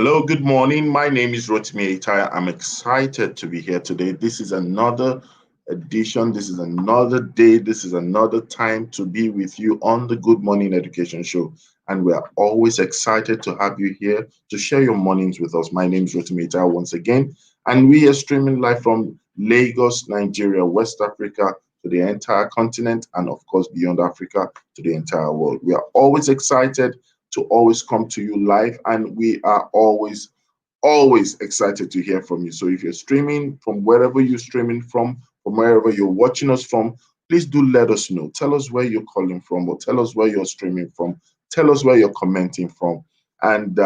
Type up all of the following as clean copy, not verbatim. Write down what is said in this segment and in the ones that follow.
Hello, good morning. My name is Rotimi Itai. I'm excited to be here today. This is another edition. This is another day. This is another time to be with you on the Good Morning Education Show. And we are always excited to have you here to share your mornings with us. My name is Rotimi Itai once again. And we are streaming live from Lagos, Nigeria, West Africa, to the entire continent, and of course, beyond Africa to the entire world. We are always excited to always come to you live, and we are always excited to hear from you. So if you're streaming from wherever you're streaming from wherever you're watching us from, please do let us know. Tell us where you're calling from, or tell us where you're streaming from. Tell us where you're commenting from. And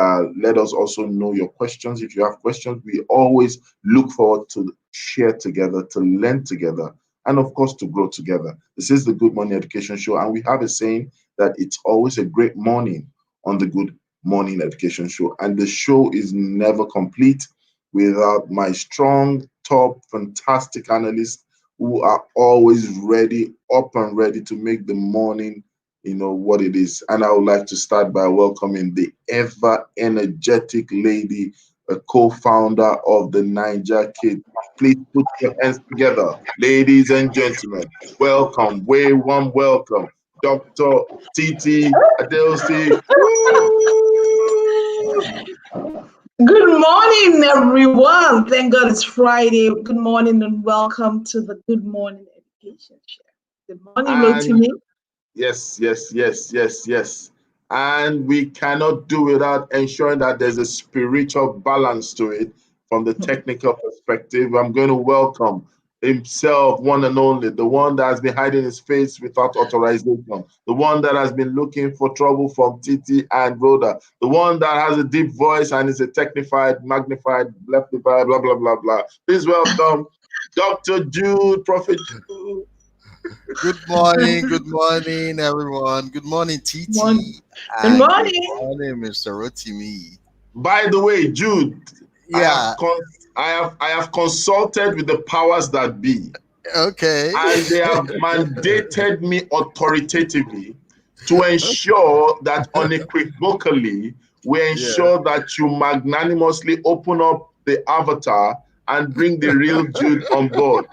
let us also know your questions. If you have questions, we always look forward to share together, to learn together, and of course, to grow together. This is the Good Morning Education Show, and we have a saying that it's always a great morning on the Good Morning Education Show. And the show is never complete without my strong, top, fantastic analysts who are always ready, up and ready to make the morning, what it is. And I would like to start by welcoming the ever energetic lady, a co-founder of the Niger Kid. Please put your hands together, ladies and gentlemen. Welcome, warm welcome, Dr. Titi Adelsi. Good morning, everyone. Thank God it's Friday. Good morning and welcome to the Good Morning Education Show. Good morning, Rotimi. Yes. And we cannot do without ensuring that there's a spiritual balance to it from the technical perspective. I'm going to welcome himself, one and only, the one that has been hiding his face without authorization, the one that has been looking for trouble from Titi and Rhoda, the one that has a deep voice and is a technified, magnified, leftified, blah, blah, blah, blah. Please welcome Dr. Jude, Prophet Jude. Good morning, everyone. Good morning, Titi. Good morning. Good morning, Mr. Rotimi. By the way, Jude, yeah, I have consulted with the powers that be. Okay. And they have mandated me authoritatively to ensure that unequivocally we ensure that you magnanimously open up the avatar and bring the real Jude on board.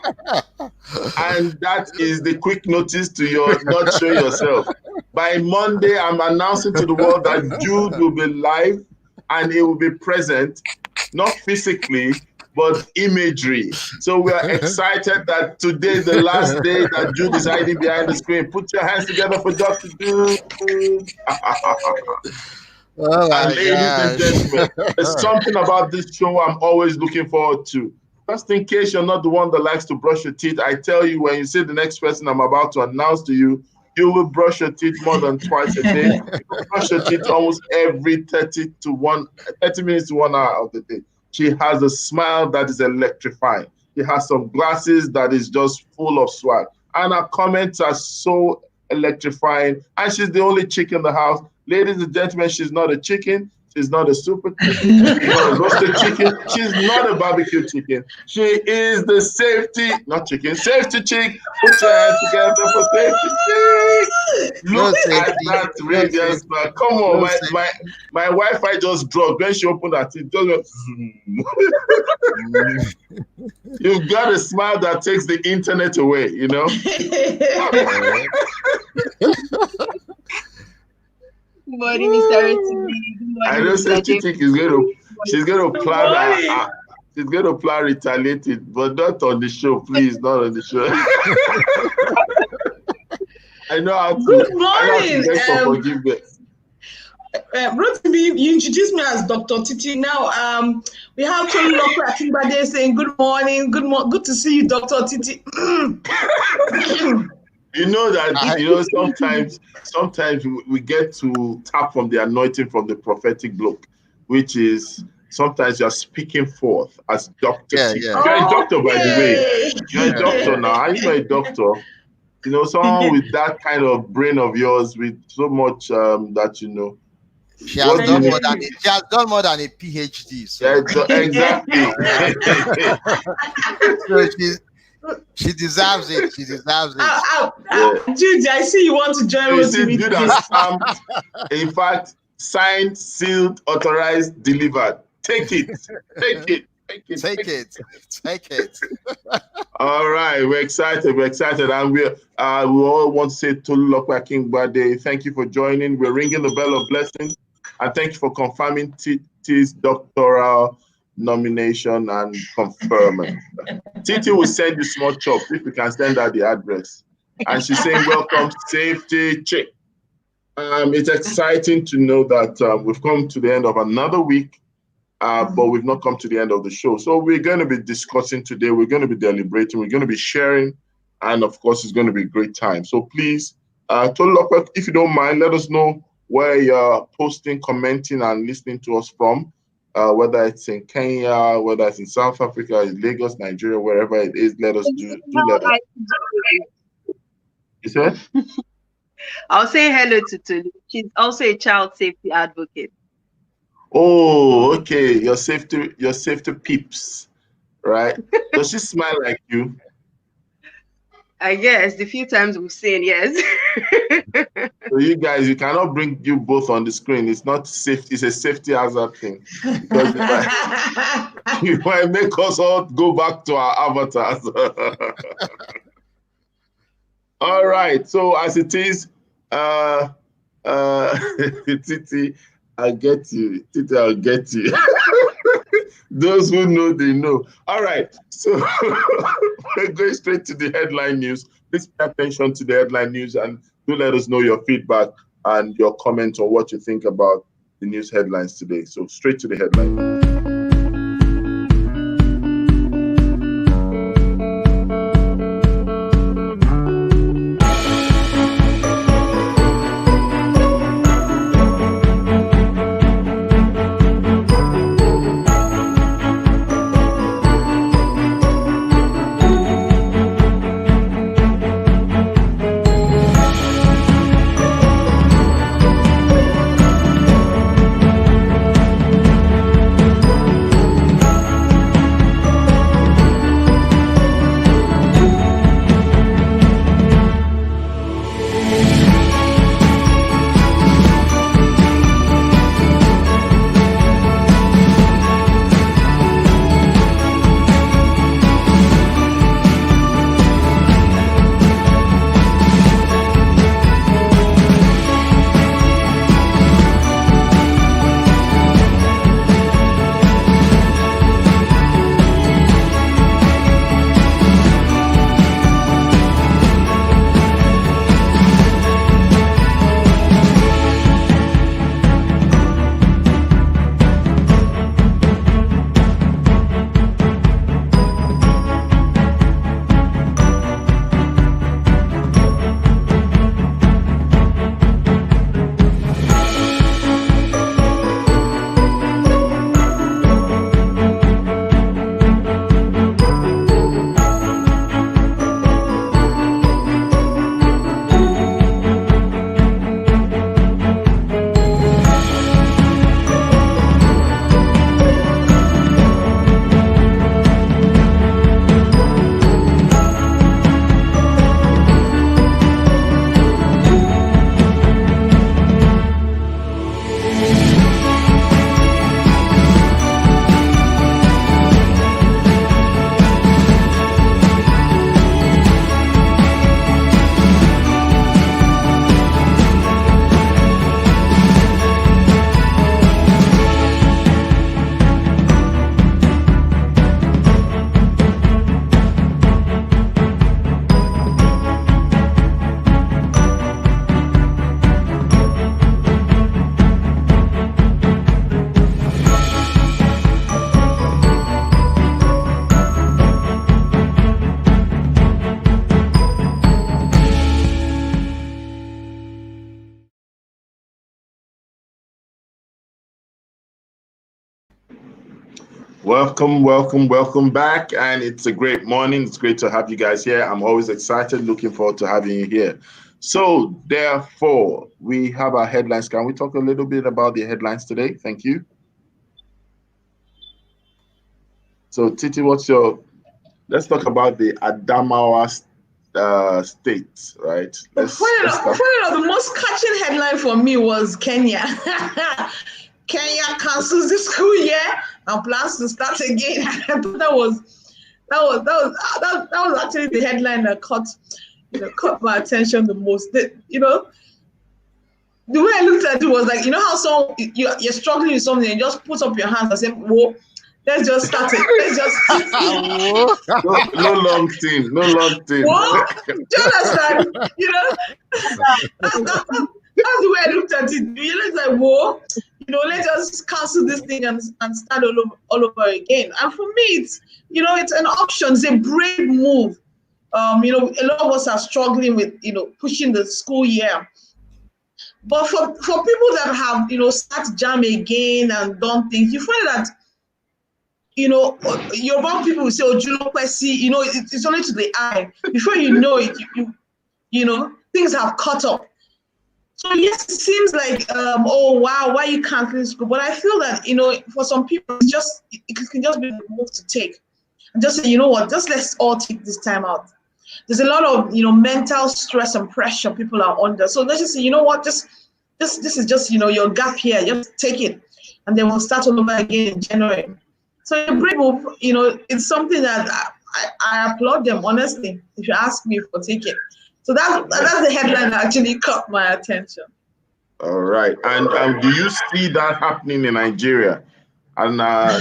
And that is the quick notice to your not show yourself. By Monday, I'm announcing to the world that Jude will be live and he will be present, not physically, but imagery. So we are excited that today is the last day that Jude is hiding behind the screen. Put your hands together for Dr. Jude. And ladies and gentlemen, there's something about this show I'm always looking forward to. Just in case you're not the one that likes to brush your teeth, I tell you, when you see the next person I'm about to announce to you, you will brush your teeth more than twice a day. You brush your teeth almost every 30 minutes to 1 hour of the day. She has a smile that is electrifying. She has some glasses that is just full of swag. And her comments are so electrifying. And she's the only chick in the house. Ladies and gentlemen, she's not a chicken. She's not a super chicken. She's not a roasted chicken. She's not a barbecue chicken. She is the safety chick. Put your hands together for safety chick. Look at that radiance. Come on, my Wi-Fi just dropped when she opened her teeth. You've got a smile that takes the internet away, Good morning, Mr. Rotimi. I know safety chick is she's going to plan retaliated, but not on the show, please, not on the show. I know how to. Good morning. Beg for forgiveness. Rotimi, you introduced me as Dr. Titi. Now, we have Tolu Akinbade saying good morning, good to see you, Dr. Titi. You know that sometimes we get to tap from the anointing from the prophetic bloke, which is sometimes you're speaking forth as Dr. T. You're a doctor, by the way. You're a doctor now. Are you a doctor? Someone with that kind of brain of yours, with so much that She has done more than a PhD. So. Yeah, exactly. So she deserves it. She deserves it. Jude, I see you want to join us. In fact, signed, sealed, authorized, delivered. Take it. Take it. Take it. Take it. Take it. All right, we're excited. We're excited, and we all want to say Tolu Lokwa King Bade. Thank you for joining. We're ringing the bell of blessing, and thank you for confirming Titi's doctoral nomination and confirming. Titi will send you small chops if we can send her the address. And she's saying, "Welcome, safety check." It's exciting to know that we've come to the end of another week. But we've not come to the end of the show. So we're going to be discussing today. We're going to be deliberating. We're going to be sharing. And of course, it's going to be a great time. So please, Tolu Lokwa, if you don't mind, let us know where you're posting, commenting, and listening to us from. Whether it's in Kenya, whether it's in South Africa, in Lagos, Nigeria, wherever it is, let us do let us. You said? I'll say hello to Tolu. She's also a child safety advocate. Oh, okay. Your safety peeps, right? Does she smile like you? I guess the few times we've seen, yes. So you guys, you cannot bring you both on the screen. It's not safe. It's a safety hazard thing. Because you might make us all go back to our avatars. All right. So as it is, Titi, I'll get you. Titi, I'll get you. Those who know, they know. All right. So we're going straight to the headline news. Please pay attention to the headline news and do let us know your feedback and your comments on what you think about the news headlines today. So straight to the headline. Welcome back. And it's a great morning. It's great to have you guys here. I'm always excited, looking forward to having you here. So therefore, we have our headlines. Can we talk a little bit about the headlines today? Thank you. So Titi, let's talk about the Adamawa state, right? The most catching headline for me was Kenya. Kenya cancels the school year and plans to start again. I thought that was actually the headline that caught my attention the most. The way I looked at it was like, how you're struggling with something and you just put up your hands and say, whoa, let's just start it. Let's just no long thing. Whoa, do you understand? That's the way I looked at it. It's like, whoa, let's just cancel this thing and start all over again. And for me, it's an option. It's a brave move. A lot of us are struggling with, pushing the school year. But for people that have, start jam again and done things, you find that, Yoruba people will say, Ojulo Kwesi, it's only to the eye. Before you know it, things have caught up. So yes, it seems like, oh wow, why are you canceling school? But I feel that, for some people, it can just be the move to take. And just say, you know what, just let's all take this time out. There's a lot of, mental stress and pressure people are under. So let's just say, you know what, this is just, your gap here. Just take it. And then we'll start all over again in January. So a brave move, it's something that I applaud them, honestly, if you ask me for take it. So that's the headline that actually caught my attention. All right. And do you see that happening in Nigeria? And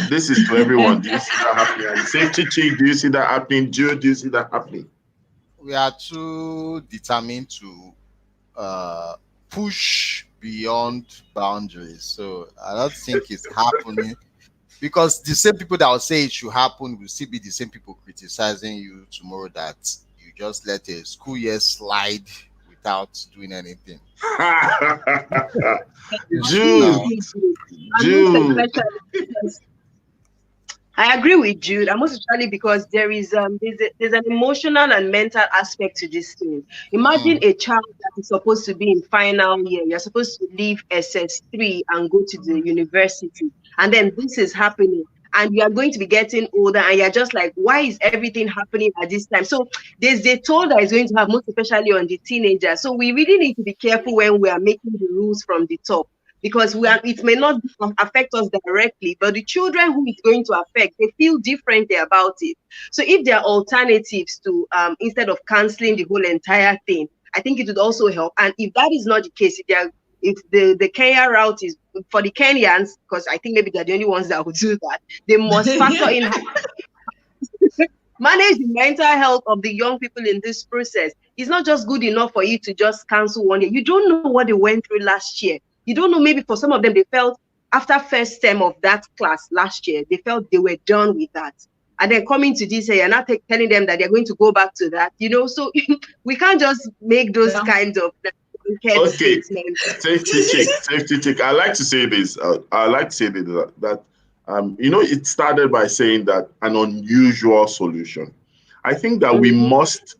this is to everyone. Do you see that happening? And Safety Chick, do you see that happening? Joe, do you see that happening? We are too determined to push beyond boundaries. So I don't think it's happening, because the same people that will say it should happen will still be the same people criticizing you tomorrow that you just let a school year slide without doing anything. Jude. I agree with Jude, and most especially because there's an emotional and mental aspect to this thing. Imagine a child that is supposed to be in final year. You're supposed to leave SS3 and go to the university, and then this is happening, and you are going to be getting older, and you're just like, why is everything happening at this time? So there's a toll that is going to have, most especially on the teenagers. So we really need to be careful when we are making the rules from the top, because it may not affect us directly, but the children who it's going to affect, they feel differently about it. So if there are alternatives to, instead of canceling the whole entire thing, I think it would also help. And if that is not the case, if the Kenya route is for the Kenyans, because I think maybe they're the only ones that will do that, they must factor in manage the mental health of the young people in this process. It's not just good enough for you to just cancel one year. You don't know what they went through last year. You don't know, maybe for some of them, they felt after first term of that class last year, they felt they were done with that. And then coming to this year, you're not telling them that they're going to go back to that, So we can't just make those kinds of statements. Safety check. I like to say this. That it started by saying that an unusual solution. I think that we must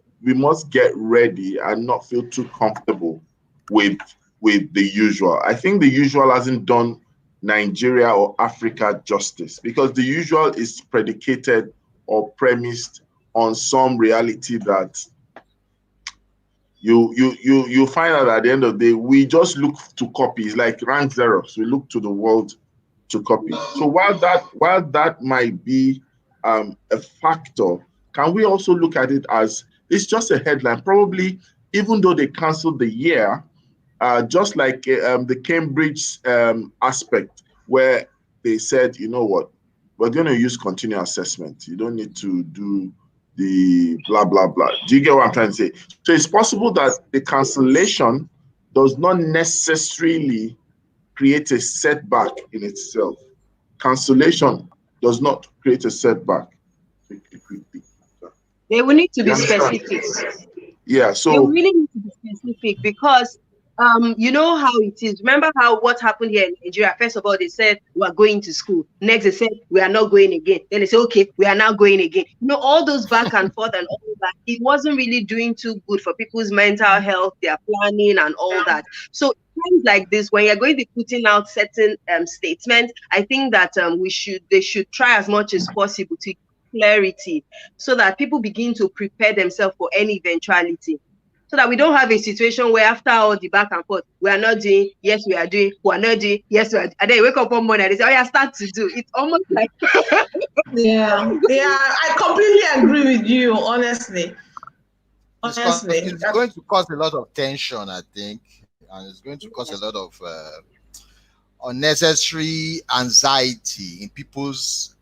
get ready and not feel too comfortable with the usual. I think the usual hasn't done Nigeria or Africa justice, because the usual is predicated or premised on some reality that you find out at the end of the day, we just look to copy. It's like rank zeros. We look to the world to copy. So while that might be a factor, can we also look at it as it's just a headline? Probably, even though they canceled the year, just like the Cambridge aspect, where they said, you know what, we're going to use continuous assessment. You don't need to do the blah, blah, blah. Do you get what I'm trying to say? So it's possible that the cancellation does not necessarily create a setback in itself. Cancellation does not create a setback. They will need to be specific. Yeah, so they really need to be specific, because you know how it is. Remember what happened here in Nigeria? First of all, they said we are going to school. Next, they said we are not going again. Then they say, okay, we are now going again. All those back and forth and all that. It wasn't really doing too good for people's mental health, their planning and all that. So times like this, when you're going to be putting out certain statements, I think that they should try as much as possible to clarity, so that people begin to prepare themselves for any eventuality. so that we don't have a situation where after all the back and forth, we are not doing, yes, we are doing, we are not doing, yes, we are, and then you wake up one morning and they say, oh yeah, start to do. It's almost like Yeah, I completely agree with you, honestly. Honestly, it's going to cause a lot of tension, I think, and it's going to cause a lot of unnecessary anxiety in people's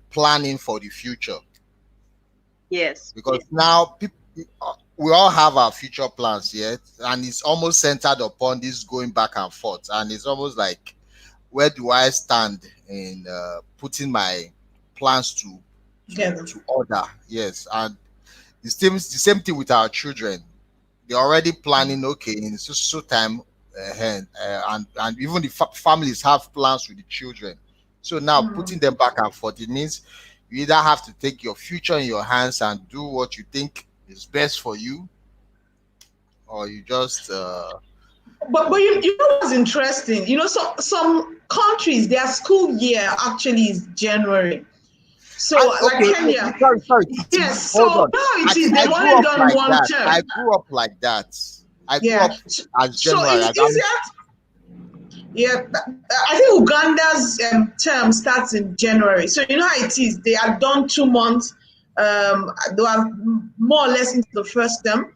planning for the future. yes. Because now people, we all have our future plans yet, and it's almost centered upon this going back and forth, and it's almost like, where do I stand in putting my plans to order? Yes, and the same thing with our children. They're already planning, okay, in so time ahead, and even the families have plans with the children. So now putting them back and forth, it means you either have to take your future in your hands and do what you think is best for you, or you just but you know what's interesting? You know, some countries, their school year actually is January. So like okay. Kenya, Sorry, yes. hold So on. now it is. I They've grew only up done like one that. term. I grew up like that. I grew Yeah. up as So January. it's easier. Yeah, I think Uganda's term starts in January. So you know how it is. They are done 2 months. They are more or less into the first term.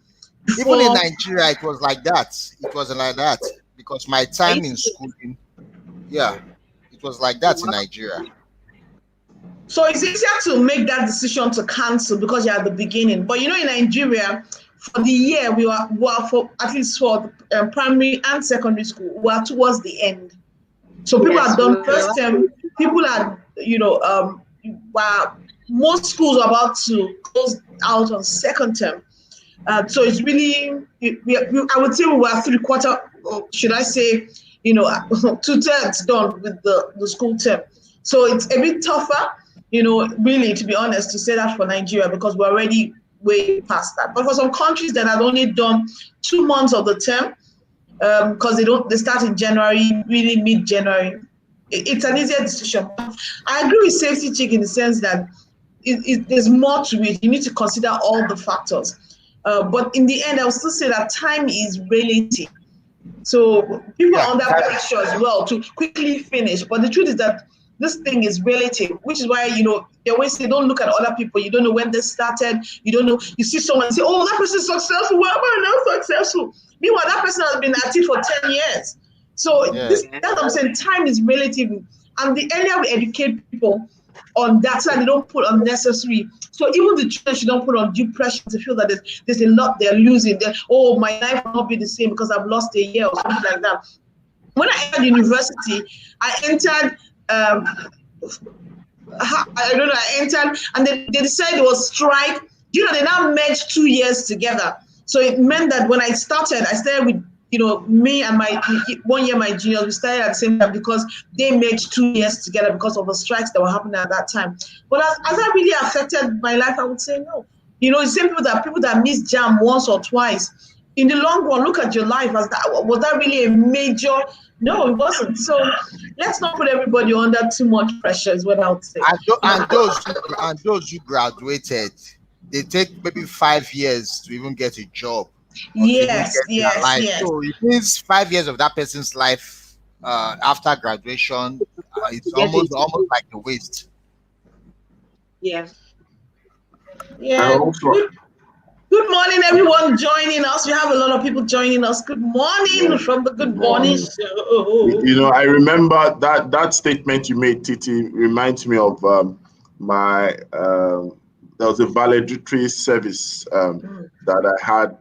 Even in Before, Nigeria, it was like that. It was like that because my time in schooling, yeah, it was like that in Nigeria. so it's easier to make that decision to cancel because you're at the beginning. But you know, in Nigeria, for the year we were for at least for primary and secondary school, we are towards the end. So people Yes, are done first term. People are, most schools are about to close out on second term. So it's really, I would say we were 3/4, or should I say, 2/3 done with the school term. So it's a bit tougher, really, to be honest, to say that for Nigeria because we're already way past that. But for some countries that have only done 2 months of the term, because they start in January, really mid-January. It's an easier decision. I agree with Safety Chick in the sense that there's more to it. You need to consider all the factors. But in the end, I will still say that time is relative. So people Yeah, are under pressure as well to quickly finish. But the truth is that this thing is relative, which is why, they always say, don't look at other people. You don't know when they started. You don't know. You see someone say, oh, that person is successful. Why am I not successful? Meanwhile, that person has been at it for 10 years. So that's what I'm saying. Time is relative. And the earlier we educate people on that, so that they don't put unnecessary. So even the children should not put undue pressure to feel that there's a lot they're losing. Oh, my life will not be the same because I've lost a year or something like that. When I entered university, I entered, I entered, and they decided it was strike. They now merged 2 years together. So it meant that when I started with, me and my 1 year, my juniors, we started at the same time because they merged 2 years together because of the strikes that were happening at that time. But as that really affected my life, I would say no. The same people that miss jam once or twice. In the long run, look at your life. Was that really a major? No, it wasn't. So let's not put everybody under too much pressure, is what I would say. And those who graduated, they take maybe 5 years to even get a job. Or to even Yes, get their yes, life. yes. So it means 5 years of that person's life after graduation, it's almost like a waste. Yeah. Yeah. Good morning, everyone joining us. We have a lot of people joining us. Good morning from the Good Morning Show. I remember that statement you made, Titi, reminds me of my there was a valedictory service that I had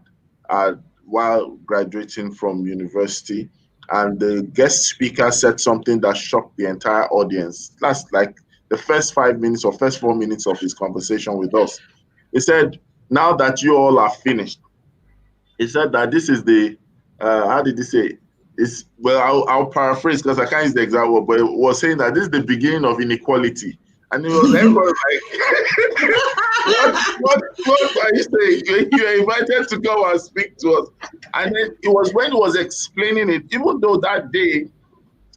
while graduating from university, and the guest speaker said something that shocked the entire audience. That's like the first 5 minutes or first 4 minutes of his conversation with us. He said, now that you all are finished, he said that this is the, how did he say? I'll paraphrase because I can't use the exact word, but it was saying that this is the beginning of inequality. And it was everyone like, what are you saying? You're invited to go and speak to us. And then it was when he was explaining it, even though that day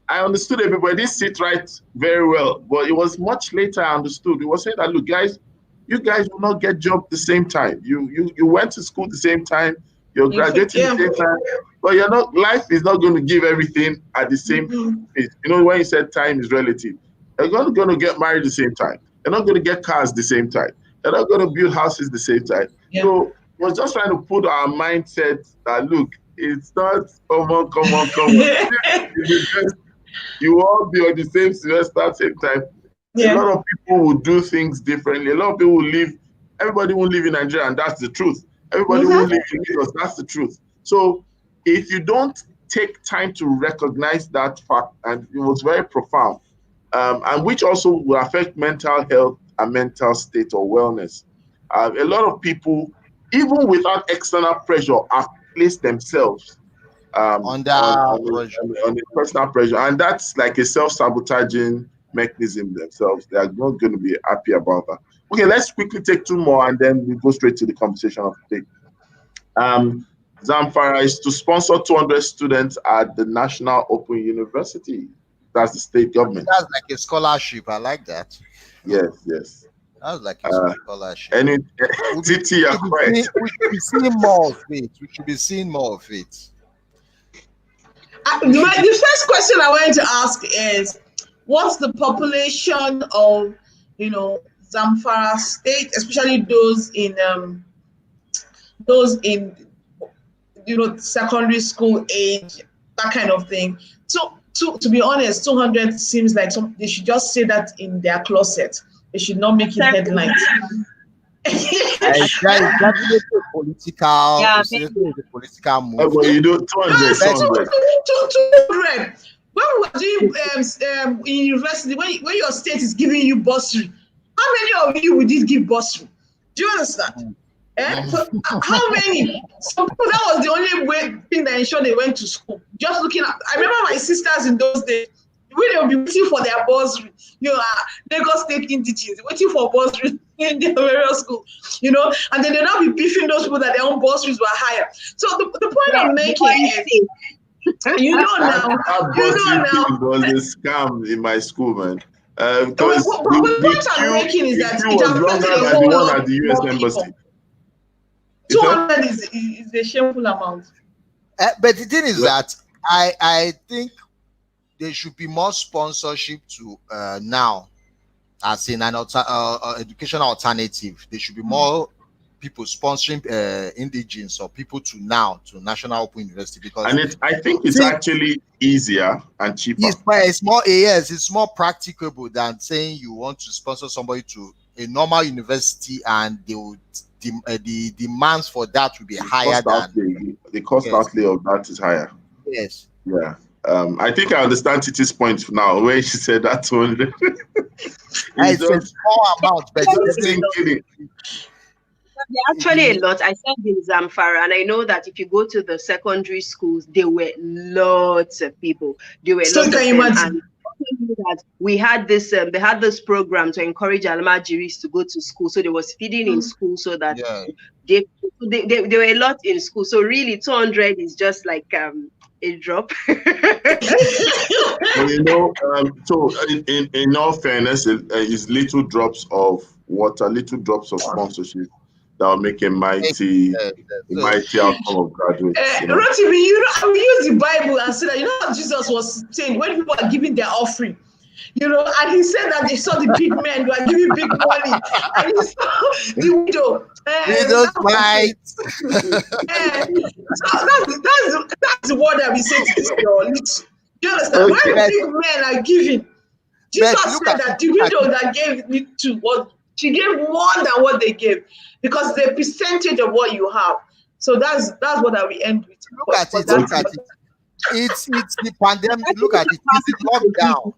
I understood everybody didn't sit right very well, but it was much later I understood. He was saying that, look, guys, you guys will not get job the same time. You went to school the same time. You're graduating Yeah. the same time, but you're not. Life is not going to give everything at the same pace. You know, when you said time is relative, you're not going to get married the same time. You're not going to get cars the same time. You're not going to build houses the same time. Yeah. So we're just trying to put our mindset that look, it's not come on. You all be on the same semester at the same time. A Yeah. lot of people will do things differently. A lot of people will live, everybody won't live in Nigeria, and that's the truth. Everybody won't live in Lagos, that's the truth. So if you don't take time to recognize that fact, and it was very profound, and which also will affect mental health and mental state or wellness. A lot of people, even without external pressure, have placed themselves Under pressure. on the personal pressure, and that's like a self-sabotaging mechanism themselves. They are not going to be happy about that. Okay, let's quickly take two more, and then we go straight to the conversation of the day. Zamfara is to sponsor 200 students at the National Open University. That's the state government. That's like a scholarship. I like that. Yes. That's like a scholarship. And Titi, you're quiet. We should be seeing more of it. We should be seeing more of it. The first question I wanted to ask is, what's the population of, Zamfara State, especially those in secondary school age, that kind of thing. So to be honest, 200 seems like they should just say that in their closet. They should not make it headlines. It's definitely political. Yeah, it's a political move. Oh, well, you do 200. 200. When we were doing in university, when your state is giving you bursary, how many of you would it give bursary? Do you understand? So, how many? Some people, that was the only thing that ensured they went to school. Just looking at, I remember my sisters in those days, when they would be waiting for their bursary, Lagos State indigenous, waiting for bursary in their various school, and then they'll now be beefing those people that their own bursaries were higher. So the point I'm making is, That was a scam in my school, man. Because the point I'm making is that it was longer than the one at the US Embassy. 200 is a shameful amount. But the thing is that I think there should be more sponsorship to now, as in an educational alternative. There should be more people sponsoring indigenes or people to National Open University, because I think it's actually easier and cheaper. It's more practicable than saying you want to sponsor somebody to a normal university, and they would the demands for that will be higher than the cost outlay of that is higher. Yes. Yeah. I think I understand Titi's point now when she said that one. It's a small amount, but kidding. Actually, a lot. I said in Zamfara, and I know that if you go to the secondary schools, there were lots of people. There were lots of them. And that we had this, they had this program to encourage Almajiris to go to school. So there was feeding in school, so that they were a lot in school. So really, 200 is just like a drop. So in all fairness, it's little drops of water, little drops of sponsorship that will make a mighty outcome of graduates. Rotimi, I will use the Bible and say that, what Jesus was saying when people are giving their offering, and he said that they saw the big men who are giving big money, and he saw the widow. Widow's right. So that's the word that we say to this girl. Do you understand? When big men are giving, Jesus said that the widow that gave it to she gave more than what they gave, because the percentage of what you have. So that's what I will end with. Look at it. It's the pandemic. Look at it. It's the lockdown.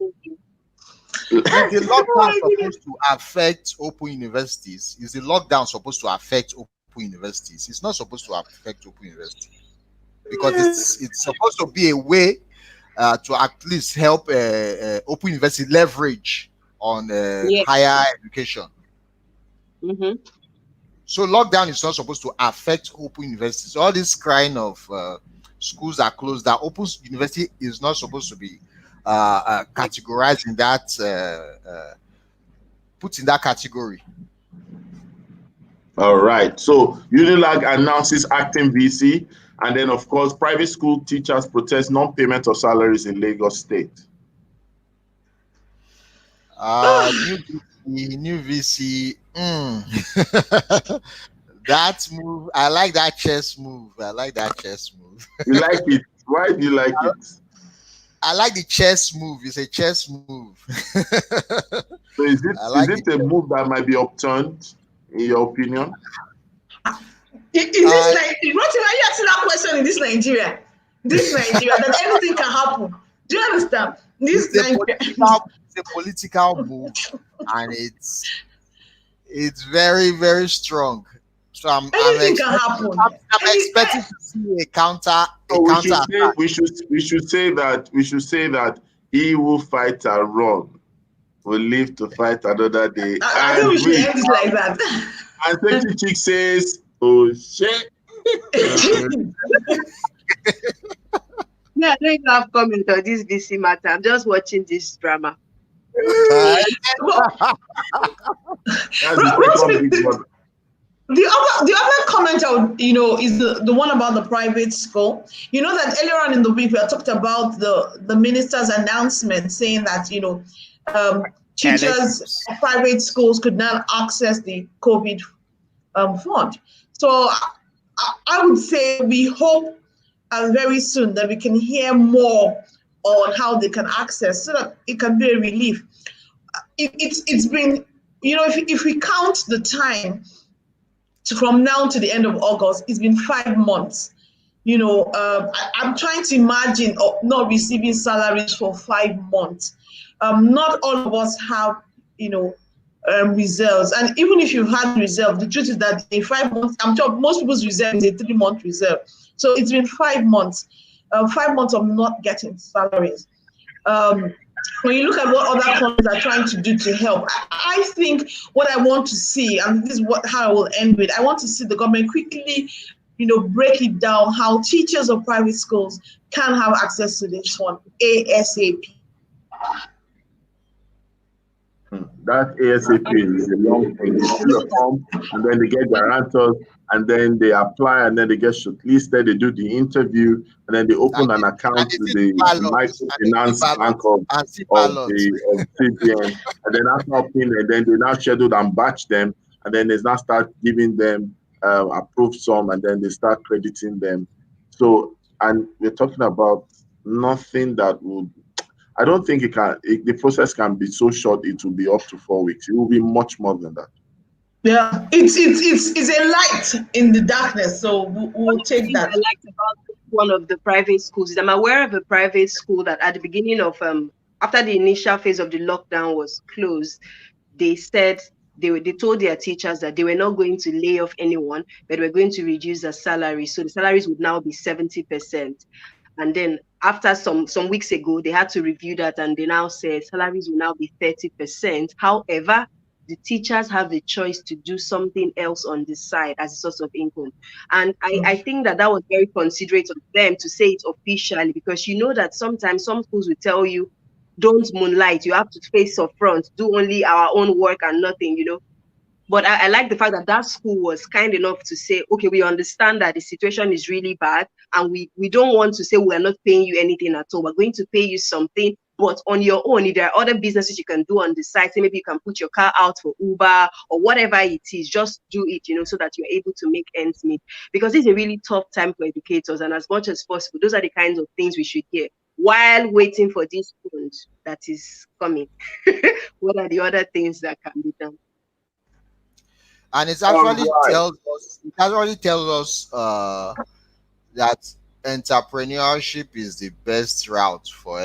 Is the lockdown supposed to affect open universities? Is the lockdown supposed to affect open universities? It's not supposed to affect open universities, because it's supposed to be a way to at least help open university leverage on higher education. Mm-hmm. So lockdown is not supposed to affect open universities. All this crying of schools are closed, that open university is not supposed to be categorized in that, put in that category. All right. So Unilag announces acting VC, and then of course, private school teachers protest non-payment of salaries in Lagos State. New VC. That move, I like that chess move. I like that chess move. You like it? Why do you like it? I like the chess move. It's a chess move. So is it a move that might be upturned, in your opinion? In this like, what are you asking that question in this Nigeria? This Nigeria, that anything can happen. Do you understand? This it's a political move, and it's very, very strong. So anything can happen. I'm expecting to see a counter. We should say that he who fights and run will live to fight another day. I think we should end it like that. And Sexy Chick says, "Oh shit." Yeah, I don't have comment on this VC matter. I'm just watching this drama. The other comment I would, is the one about the private school. You know that earlier on in the week we had talked about the minister's announcement saying that teachers of private schools could now access the COVID fund. So I would say we hope very soon that we can hear more on how they can access so that it can be a relief. It's been, if we count the time from now to the end of August, it's been 5 months. I'm trying to imagine not receiving salaries for 5 months. Not all of us have, reserves. And even if you've had reserve, the truth is that in 5 months, I'm sure most people's reserve is a 3-month reserve. So it's been 5 months, 5 months of not getting salaries. When you look at what other countries are trying to do to help, I think what I want to see, and this is how I will end with, I want to see the government quickly, break it down how teachers of private schools can have access to this one ASAP. That ASAP is a long thing. They fill a form, and then they get guarantors, and then they apply, and then they get shortlisted. They do the interview, and then they open an account to the microfinance bank of the CBN, and then after opening, and then they now schedule and batch them, and then they now start giving them approved sum, and then they start crediting them. So, and we're talking about nothing that would. I don't think the process can be so short. It will be up to 4 weeks. It will be much more than that. Yeah, it's a light in the darkness. So we'll take that. I liked about one of the private schools is I'm aware of a private school that at the beginning of after the initial phase of the lockdown was closed, they said they told their teachers that they were not going to lay off anyone, but were going to reduce their salary. So the salaries would now be 70%. And then after some weeks ago, they had to review that, and they now said salaries will now be 30%. However, the teachers have the choice to do something else on the side as a source of income. And I think that was very considerate of them to say it officially, because you know that sometimes some schools will tell you, don't moonlight, you have to face up front, do only our own work and nothing, But I like the fact that that school was kind enough to say, okay, we understand that the situation is really bad, and we don't want to say we're not paying you anything at all. We're going to pay you something, but on your own, if there are other businesses you can do on the side, say maybe you can put your car out for Uber or whatever it is, just do it, so that you're able to make ends meet. Because it's a really tough time for educators, and as much as possible, those are the kinds of things we should hear while waiting for this fund that is coming. What are the other things that can be done? And it actually tells us that entrepreneurship is the best route for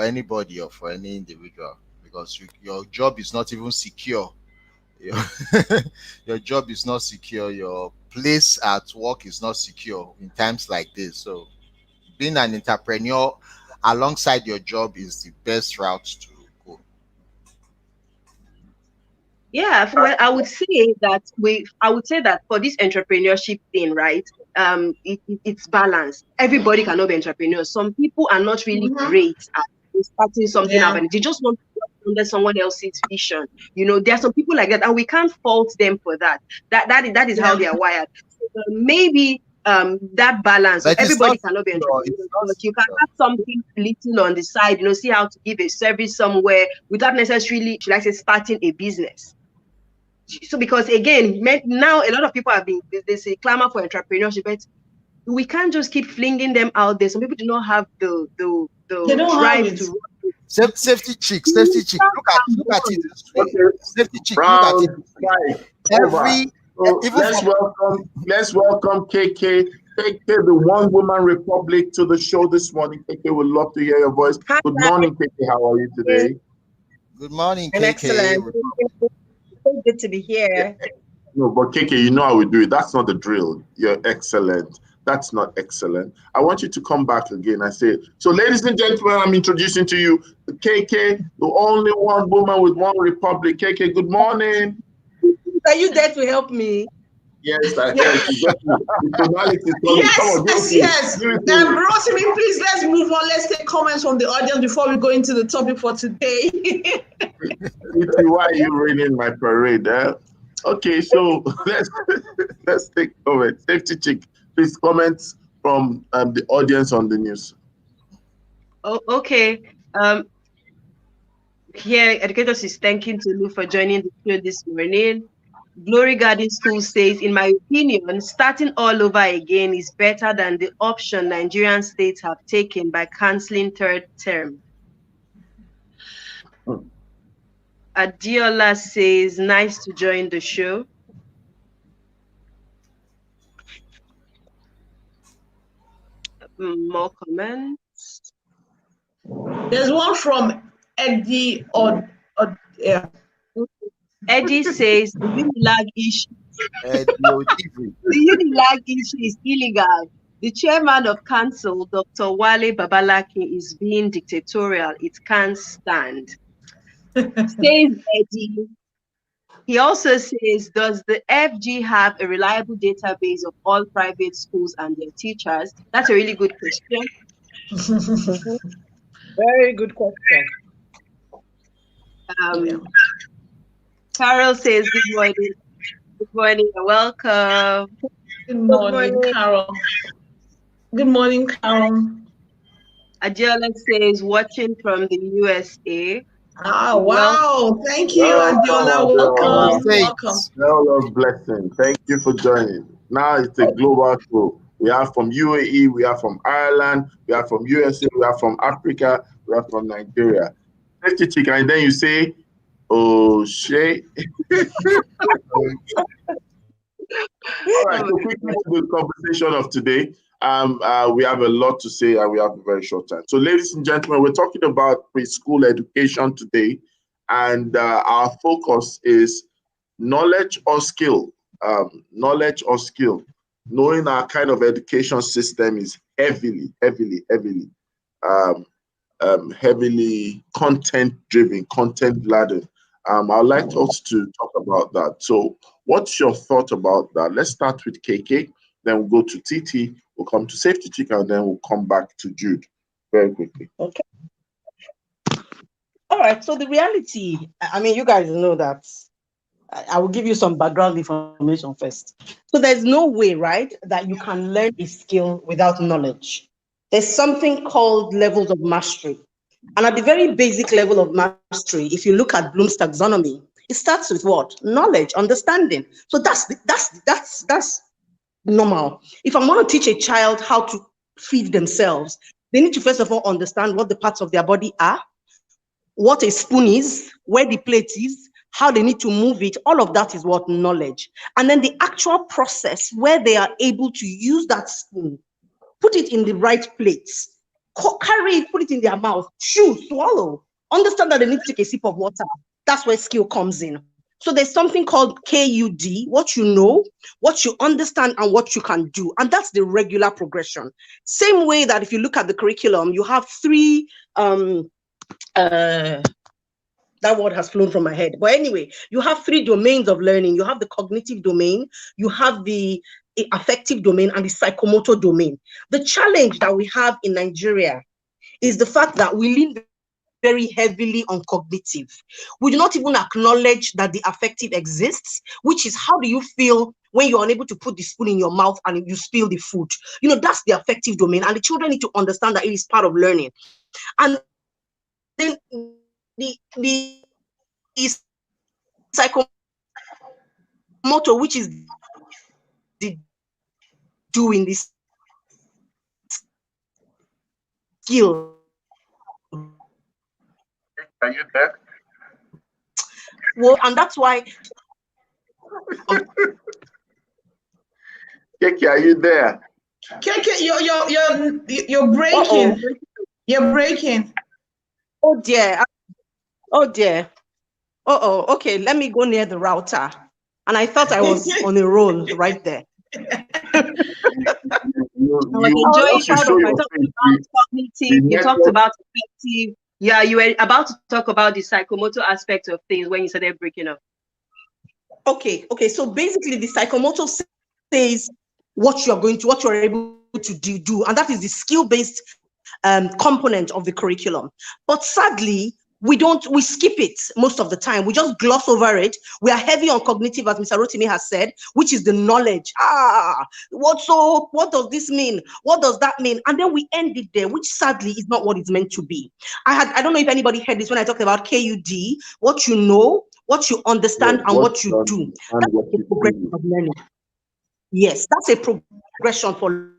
anybody or for any individual, because your job is not even secure. Your job is not secure. Your place at work is not secure in times like this. So being an entrepreneur alongside your job is the best route to go. Yeah, well, I would say that for this entrepreneurship thing, right? It's balanced. Everybody cannot be entrepreneurs. Some people are not really great at starting something up, and they just want to work under someone else's vision. You know, there are some people like that, and we can't fault them for that. That is how they are wired. So, maybe that balance. So But it's everybody not cannot be secure. It's entrepreneurs, not but you can secure. have something little on the side. You know, see how to give a service somewhere without necessarily, should I say, starting a business. So because again, now a lot of people have been they say clamor for entrepreneurship, but we can't just keep flinging them out there. Some people do not have They the don't have drive it. to. Safety chick, safety chick. Look at it this way. Okay, Safety chick, look at it round this way. 5 over. Every So even let's from welcome KK. KK, the One Woman Republic, to the show this morning. KK, would love to hear your voice. Hi, Good morning, KK. How are you today? good morning, I'm KK. excellent. So good to be here. No, but KK, you know how we do it. That's not the drill. You're excellent. That's not excellent. I want you to come back again and say, so ladies and gentlemen, I'm introducing to you the KK, the only one woman with one republic. KK, good morning. Are you there to help me? Yes, I Yeah. heard you. The tonality is coming. Yes, Come on, give it to me. yes. Give it to me. Rotimi, please let's move on. Let's take comments from the audience before we go into the topic for today. Why are you raining my parade? Okay, so let's take comments. Safety chick, please comments from the audience on the news. Oh, okay. Here, Educators is thanking Tolu for joining the show this morning. Glory Garden School says, in my opinion, starting all over again is better than the option Nigerian states have taken by cancelling third term. Adiola says, nice to join the show. More comments. There's one from Eddie yeah. Eddie says the Unilag issue. The Unilag issue is illegal. The chairman of council, Dr. Wale Babalaki, is being dictatorial. It can't stand. Says Eddie. He also says, does the FG have a reliable database of all private schools and their teachers? That's a really good question. Very good question. Carol says, good morning. Good morning and welcome. Good morning, Carol. Good morning, Carol. Adiola says, watching from the USA. Ah, wow. Thank you, Adiola. Welcome. Welcome. Well, blessing. Thank you for joining. Now it's a global show. We are from UAE, we are from Ireland, we are from USA, we are from Africa, we are from Nigeria. Safety chick, and then you say, oh, shit. All right, so quickly to the conversation of today. We have a lot to say and we have a very short time. So, ladies and gentlemen, we're talking about preschool education today, and our focus is knowledge or skill. Knowledge or skill. Knowing our kind of education system is heavily content-driven, content-laden. I'd like us to talk about that. So, what's your thought about that? Let's start with KK, then we'll go to TT, we'll come to Safety Chick, and then we'll come back to Jude very quickly. Okay. All right. So the reality, I mean, you guys know that. I will give you some background information first. So there's no way, right, that you can learn a skill without knowledge. There's something called levels of mastery. And at the very basic level of mastery, if you look at Bloom's taxonomy, it starts with what? Knowledge, understanding. So that's normal. If I'm going to teach a child how to feed themselves, they need to first of all understand what the parts of their body are, what a spoon is, where the plate is, how they need to move it. All of that is what knowledge. And then the actual process where they are able to use that spoon, put it in the right place, carry it, put it in their mouth, chew, swallow, understand that they need to take a sip of water. That's where skill comes in. So there's something called KUD, what you know, what you understand, and what you can do. And that's the regular progression. Same way that if you look at the curriculum, you have three, that word has flown from my head. But anyway, you have three domains of learning. You have the cognitive domain, you have the affective domain, and the psychomotor domain. The challenge that we have in Nigeria is the fact that we lean very heavily on cognitive. We do not even acknowledge that the affective exists, which is how do you feel when you're unable to put the spoon in your mouth and you spill the food. That's the affective domain, and the children need to understand that it is part of learning. And then the psychomotor, which is the doing this skill. Are you there? Well, and that's why. Keke, are you there? Keke, you're breaking. Uh-oh. You're breaking. Oh dear. Oh dear. Uh-oh. Okay, let me go near the router. And I thought I was on a roll right there. Enjoying part of my talk about cognitive. You talked about affective. Yeah, you were about to talk about the psychomotor aspect of things when you started breaking up. Okay. So basically, the psychomotor says what you're able to do, and that is the skill-based component of the curriculum. But sadly, we skip it most of the time. We just gloss over it. We are heavy on cognitive, as Mr. Rotimi has said, which is the knowledge. What does this mean? What does that mean? And then we end it there, which sadly is not what it's meant to be. I don't know if anybody heard this when I talked about KUD, what you know, what you understand, and what you do. That's a progression of learning. Yes, that's a progression for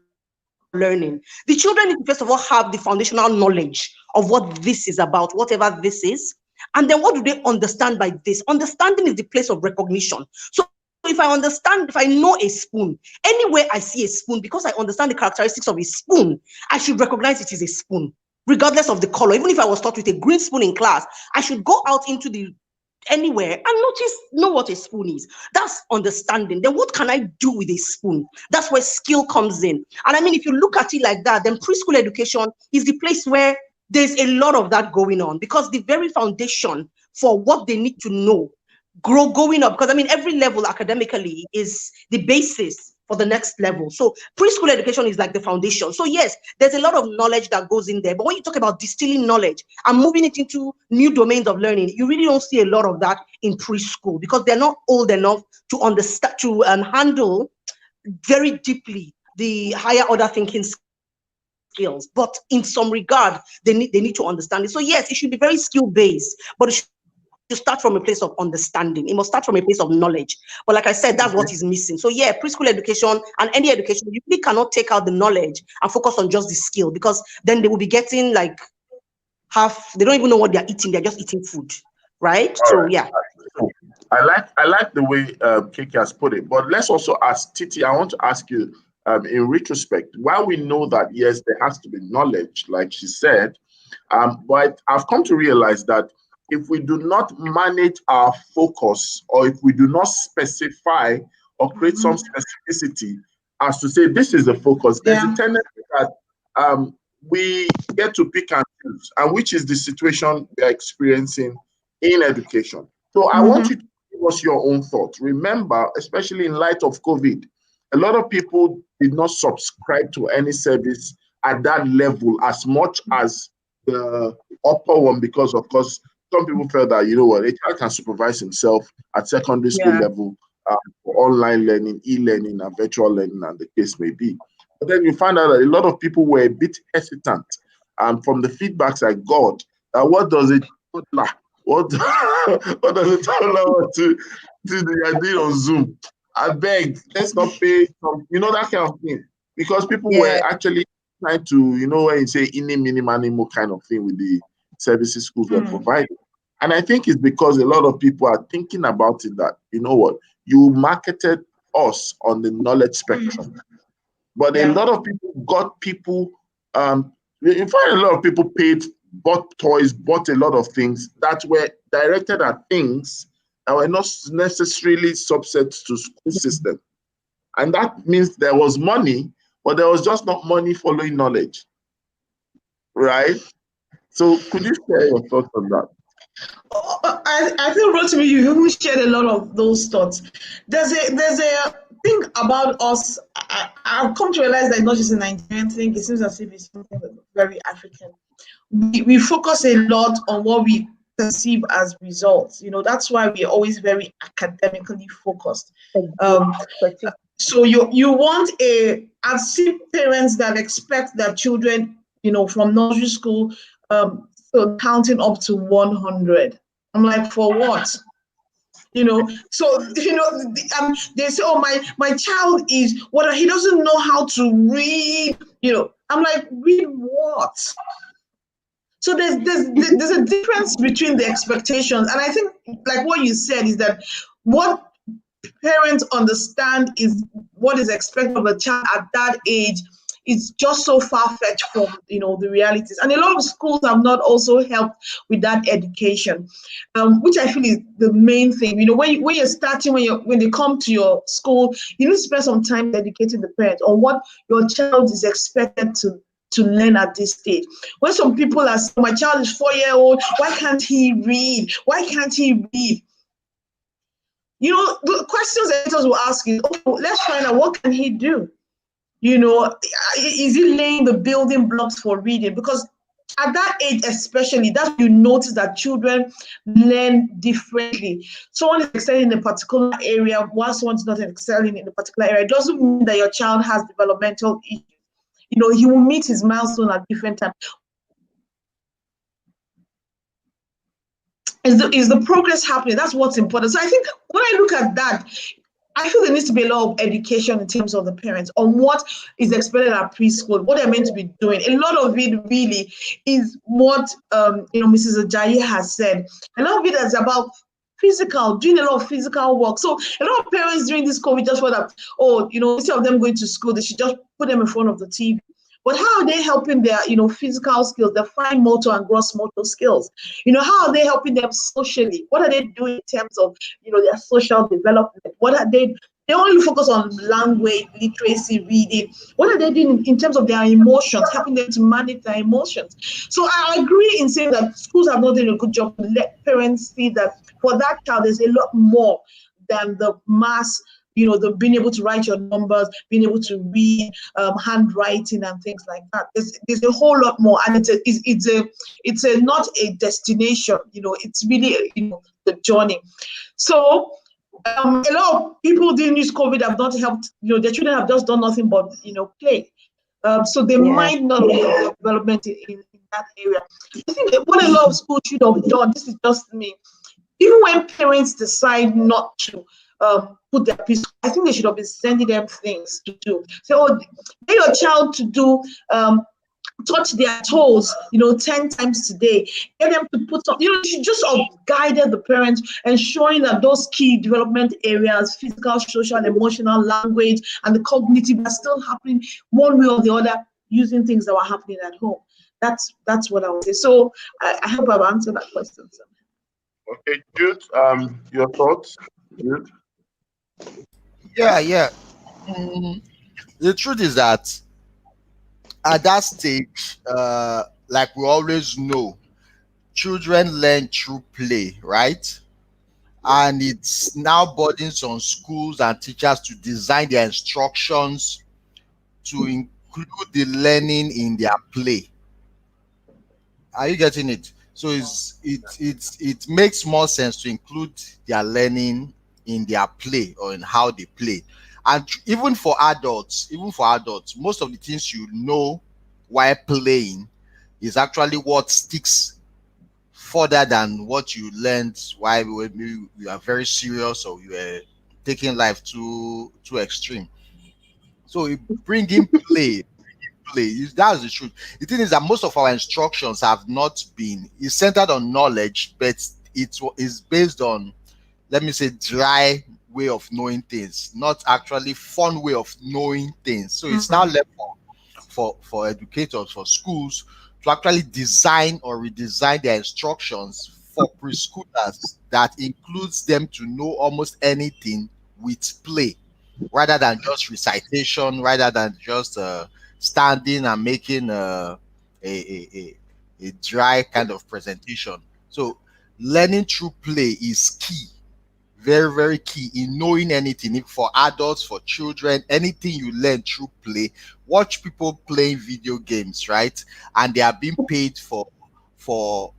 learning. The children need to first of all have the foundational knowledge of what this is about, whatever this is. And then what do they understand by this? Understanding is the place of recognition. So if I know a spoon, anywhere I see a spoon, because I understand the characteristics of a spoon, I should recognize it is a spoon, regardless of the color. Even if I was taught with a green spoon in class, I should go out into the anywhere and know what a spoon is. That's understanding. Then what can I do with a spoon? That's where skill comes in. And I mean, if you look at it like that, then preschool education is the place where there's a lot of that going on, because the very foundation for what they need to know going up, because I mean, every level academically is the basis for the next level. So preschool education is like the foundation. So yes, there's a lot of knowledge that goes in there. But when you talk about distilling knowledge and moving it into new domains of learning, you really don't see a lot of that in preschool, because they're not old enough to understand, to handle very deeply the higher order thinking skills. But in some regard, they need to understand it. So yes, it should be very skill based, but it should start from a place of understanding. It must start from a place of knowledge. But like I said, that's what is missing. So yeah, preschool education and any education, you really cannot take out the knowledge and focus on just the skill, because then they will be getting like they don't even know what they're eating. They're just eating food, right? So yeah. I like the way Keke has put it. But let's also ask Titi. I want to ask you, in retrospect, while we know that yes, there has to be knowledge, like she said, but I've come to realize that if we do not manage our focus, or if we do not specify or create some specificity as to say this is the focus, there's a tendency that we get to pick and choose, and which is the situation we are experiencing in education. So I want you to give us your own thoughts. Remember, especially in light of COVID, a lot of people did not subscribe to any service at that level as much as the upper one, because of course, some people felt that, you know what, a child can supervise himself at secondary school level for online learning, e-learning, and virtual learning, and the case may be. But then you find out that a lot of people were a bit hesitant. And from the feedbacks I got, what does it what does it tell to the idea on Zoom? I beg, let's not pay some, that kind of thing. Because people were actually trying to, when you say ini, mini, manimo kind of thing with the services schools were providing. And I think it's because a lot of people are thinking about it that, you know what, you marketed us on the knowledge spectrum. But a lot of people got people, in fact, a lot of people bought toys, bought a lot of things that were directed at things that were not necessarily subsets to school system. And that means there was money, but there was just not money following knowledge. Right? So could you share your thoughts on that? I think, Rotimi, you shared a lot of those thoughts. There's a thing about us. I've come to realize that it's not just a Nigerian thing. It seems as if it's something very African. we focus a lot on what we perceive as results. That's why we're always very academically focused. Um, so you want I've seen parents that expect their children, from nursery school, so counting up to 100. I'm like, for what? So they say, oh, my child is what, he doesn't know how to read. I'm like, read what? So there's a difference between the expectations, and I think, like what you said, is that what parents understand is what is expected of a child at that age is just so far-fetched from the realities, and a lot of schools have not also helped with that education, which I feel is the main thing. When you're starting, when they come to your school, you need to spend some time educating the parents on what your child is expected to learn at this stage. When some people are saying, my child is 4-year-old, why can't he read? Why can't he read? The questions editors will ask is, okay, let's find out, what can he do? Is he laying the building blocks for reading? Because at that age, especially, that's when you notice that children learn differently. Someone is excelling in a particular area while someone's not excelling in a particular area. It doesn't mean that your child has developmental issues. He will meet his milestone at different times. Is the progress happening? That's what's important. So I think when I look at that, I feel there needs to be a lot of education in terms of the parents on what is expected at preschool, what they're meant to be doing. A lot of it really is what Mrs. Ajayi has said. A lot of it is about doing a lot of physical work. So a lot of parents during this COVID just thought that, instead of them going to school, they should just put them in front of the TV. But how are they helping their, physical skills, their fine motor and gross motor skills? How are they helping them socially? What are they doing in terms of, their social development? What are they only focus on language, literacy, reading. What are they doing in terms of their emotions, helping them to manage their emotions? So I agree in saying that schools have not done a good job to let parents see that for that child, there's a lot more than the mass, the being able to write your numbers, being able to read, handwriting and things like that. There's a whole lot more, and it's a not a destination. It's really the journey. So a lot of people during this COVID have not helped. Their children have just done nothing but play. So they might not be development in that area. I think what a lot of schools should have done. This is just me. Even when parents decide not to put their piece, I think they should have been sending them things to do. So, get your child to do touch their toes, 10 times today. Get them to put some, you should just have guided the parents and showing that those key development areas, physical, social, emotional, language, and the cognitive are still happening one way or the other using things that were happening at home. That's what I would say. So I hope I've answered that question. Okay, Jude, your thoughts, Jude? Yeah. The truth is that at that stage, like we always know, children learn through play, right? And it's now burdens on schools and teachers to design their instructions to include the learning in their play. Are you getting it? So it makes more sense to include their learning in their play or in how they play. And even for adults, most of the things while playing is actually what sticks further than what you learned while you are very serious or you were taking life too extreme. So bringing that's the truth. The thing is that most of our instructions have not been is centered on knowledge, but is based on, let me say, dry way of knowing things, not actually fun way of knowing things. So it's now left for educators, for schools to actually design or redesign their instructions for preschoolers that includes them to know almost anything with play rather than just recitation, rather than just standing and making a dry kind of presentation. So learning through play is key, very, very key in knowing anything. If for adults, for children, anything you learn through play. Watch people playing video games, right? And they are being paid for for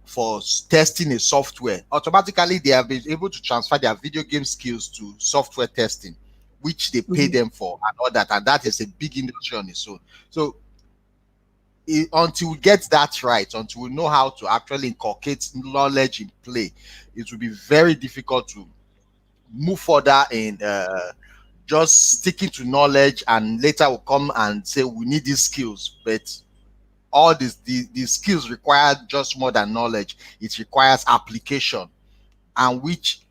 testing a software, automatically they have been able to transfer their video game skills to software testing, which they pay them for and all that, and that is a big industry on its own. So until we get that right, until we know how to actually inculcate knowledge in play, it will be very difficult to move further in just sticking to knowledge, and later we'll come and say we need these skills. But all these skills require just more than knowledge. It requires application, and which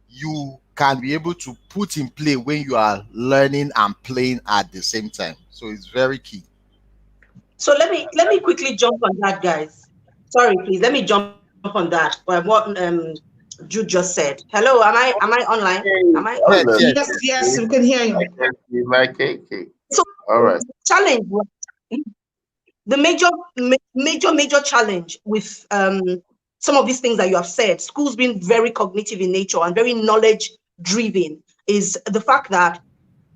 you can be able to put in play when you are learning and playing at the same time. So it's very key. So let me quickly jump on that, guys. Sorry, please. Let me jump on that. What Jude just said. Hello, am I online? Am I? Yes, yes. Yes, we can hear you. I can see my cake. So All right. challenge. The major challenge with some of these things that you have said, schools being very cognitive in nature and very knowledge driven, is the fact that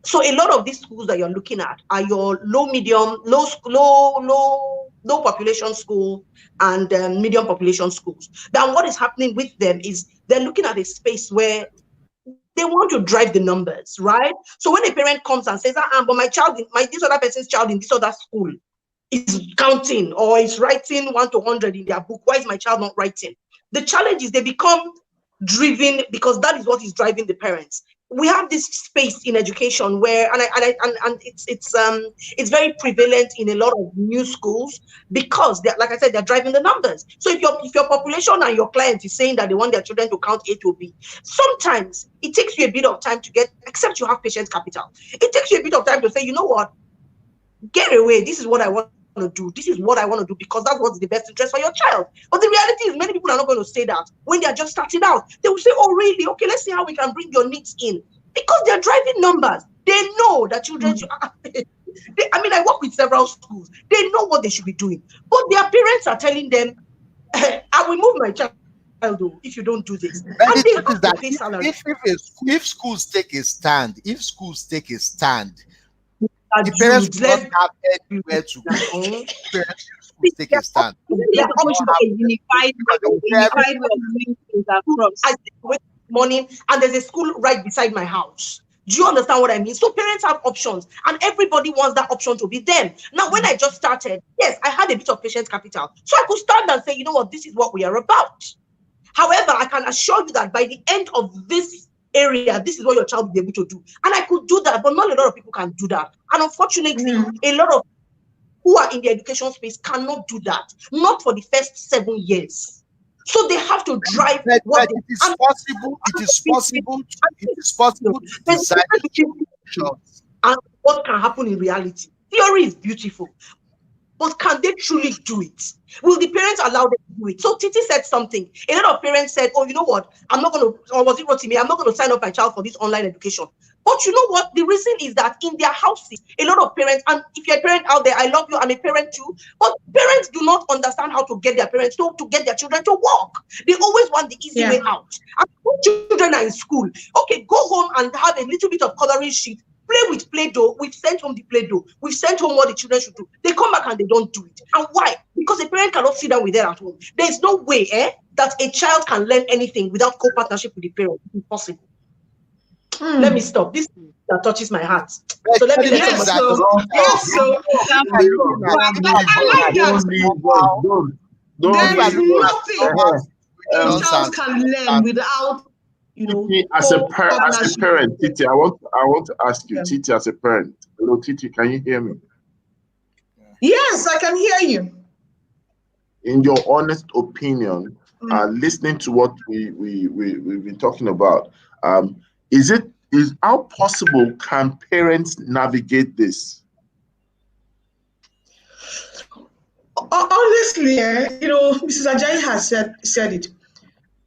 so a lot of these schools that you're looking at are your low population school and medium population schools. Then what is happening with them is they're looking at a space where they want to drive the numbers, right? So when a parent comes and says, but my child, this other person's child in this other school is counting or is writing 1 to 100 in their book, why is my child not writing? The challenge is they become driven because that is what is driving the parents. We have this space in education where, and it's very prevalent in a lot of new schools because, like I said, they're driving the numbers. So if your population and your client is saying that they want their children to count A to B, sometimes it takes you a bit of time to get, except you have patient capital. It takes you a bit of time to say, you know what, get away. This is what I want to do. This is what I want to do because that's what's the best interest for your child. But the reality is many people are not going to say that when they're just starting out. They will say, oh, really? Okay, let's see how we can bring your needs in. Because they're driving numbers. They know that children should, I work with several schools. They know what they should be doing. But their parents are telling them, I will move my child if you don't do this. But And the they truth have is to that pay salary. if schools take a stand, the Jude, parents will not have anywhere to go. Parents schools take a stand. They're supposed to be a unified way of doing things across. I wake morning and there's a school right beside my house. Do you understand what I mean? So parents have options and everybody wants that option to be them. Now, when I just started, yes, I had a bit of patient capital. So I could stand and say, you know what, this is what we are about. However, I can assure you that by the end of this area, this is what your child will be able to do. And I could do that, but not a lot of people can do that. And unfortunately, a lot of who are in the education space cannot do that, not for the first 7 years. So they have to drive but it is possible. It is possible to design and what can happen in reality. Theory is beautiful, but can they truly do it? Will the parents allow them to do it? So Titi said something. A lot of parents said, oh, you know what? I'm not going to, or was it Rotimi? I'm not going to sign up my child for this online education. But you know what? The reason is that in their houses, a lot of parents, and if you're a parent out there, I love you, I'm a parent too, but parents do not understand how to get their parents to get their children to work. They always want the easy way out. And when children are in school, okay, go home and have a little bit of coloring sheet, play with Play-Doh. We've sent home the Play-Doh. We've sent home what the children should do. They come back and they don't do it. And why? Because a parent cannot sit down with them at home. There is no way that a child can learn anything without co-partnership with the parent. It's impossible. Let me stop. This that touches my heart. So let me let somebody. There is nothing a child can learn without, Titi, as a parent, Titi, I want to ask you, Titi, as a parent. Hello, Titi, can you hear me? Yes, I can hear you. In your honest opinion, listening to what we've been talking about, is how possible can parents navigate this? Honestly, Mrs. Ajayi has said it.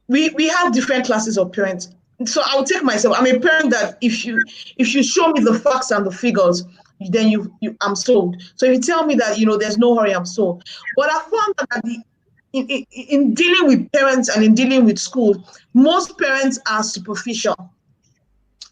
We have different classes of parents. So I'll take myself. I'm a parent that if you show me the facts and the figures, then I'm sold. So if you tell me that there's no hurry, I'm sold. But I found that in dealing with parents and in dealing with schools, most parents are superficial.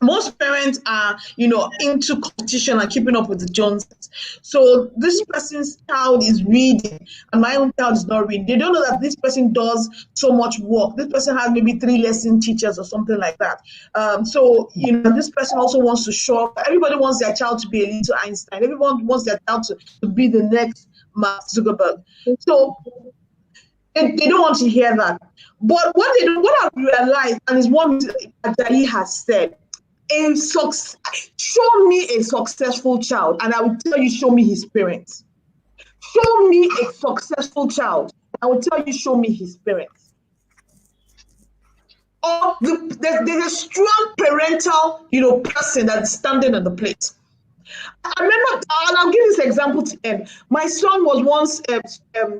most parents are, into competition and keeping up with the Joneses. So this person's child is reading, and my own child is not reading. They don't know that this person does so much work. This person has maybe 3 lesson teachers or something like that. So this person also wants to show up. Everybody wants their child to be a little Einstein. Everyone wants their child to be the next Mark Zuckerberg. So they don't want to hear that. But what I've realized, and is what Ajayi has said, show me a successful child, and I will tell you, show me his parents. Show me a successful child, I will tell you, show me his parents. Or there's a strong parental, person that's standing on the plate. I remember, and I'll give this example to end. My son was once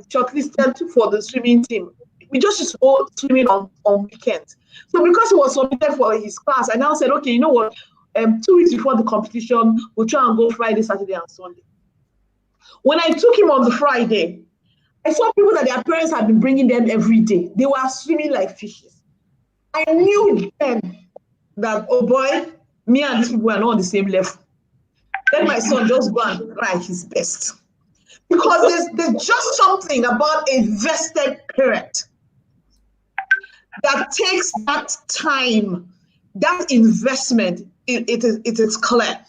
shortlisted for the swimming team. We just used to go swimming on weekends. So because he was submitted for his class, I now said, okay, you know what? 2 weeks before the competition, we'll try and go Friday, Saturday, and Sunday. When I took him on the Friday, I saw people that their parents had been bringing them every day. They were swimming like fishes. I knew then that, oh boy, me and these people are not on the same level. Then my son just go and try his best. Because there's just something about a vested parent that takes that time, that investment, it is clear.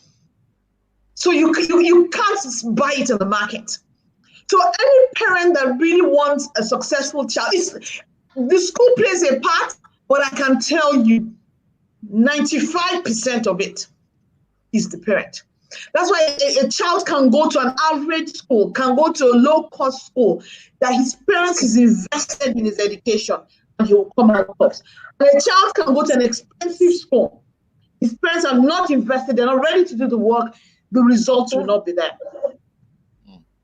So you can't buy it in the market. So any parent that really wants a successful child, the school plays a part, but I can tell you 95% of it is the parent. That's why a child can go to an average school, can go to a low-cost school, that his parents is invested in his education, and he will come out top. And a child can go to an expensive school. His parents are not invested, they're not ready to do the work, the results will not be there.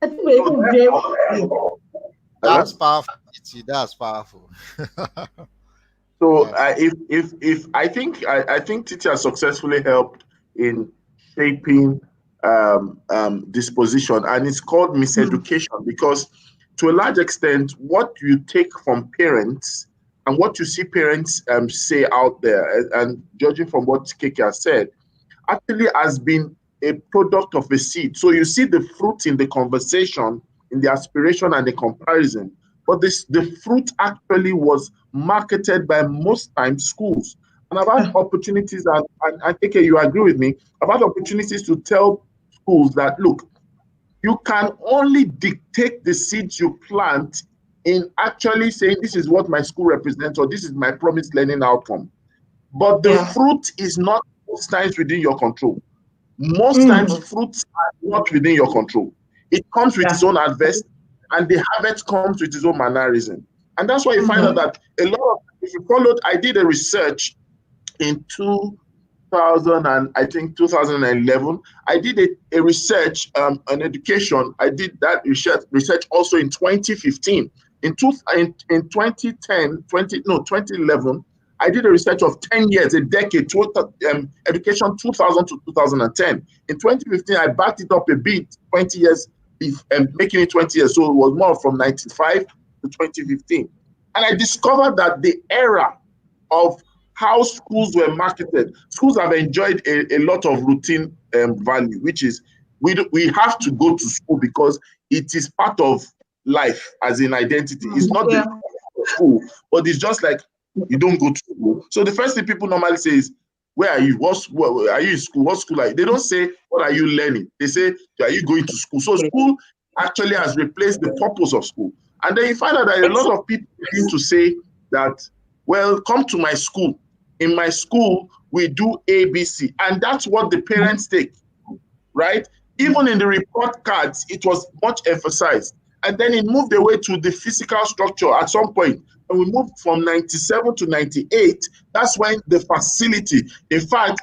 I think we're even very. That's powerful. That's powerful. So if I think Titi has successfully helped in shaping disposition, and it's called miseducation, because to a large extent, what you take from parents and what you see parents say out there, and judging from what Keke has said, actually has been a product of a seed. So you see the fruit in the conversation, in the aspiration and the comparison, but the fruit actually was marketed by most times schools. And I've had opportunities, and Keke, you agree with me, I've had opportunities to tell schools that, look, you can only dictate the seeds you plant in actually saying this is what my school represents, or this is my promised learning outcome. But the fruit is not most times within your control. Most times fruits are not within your control. It comes with its own harvest, and the harvest comes with its own mannerism. And that's why you find out that a lot of, if you followed, I did a research in 2011. I did a research on education. I did that research also in 2015. In 2011, I did a research of 10 years, a decade, education 2000 to 2010. In 2015, I backed it up a bit, 20 years, making it 20 years. So it was more from 95 to 2015. And I discovered that the era of how schools were marketed, schools have enjoyed a lot of routine value, which is we have to go to school because it is part of life as in identity. It's not the school, but it's just like you don't go to school. So the first thing people normally say is, where are you? Are you in school? What school are you? They don't say, what are you learning? They say, are you going to school? So school actually has replaced the purpose of school. And then you find out that a lot of people begin to say that, well, come to my school. In my school, we do ABC. And that's what the parents take, right? Even in the report cards, it was much emphasized. And then it moved away to the physical structure at some point. And we moved from 97 to 98. That's when the facility, in fact,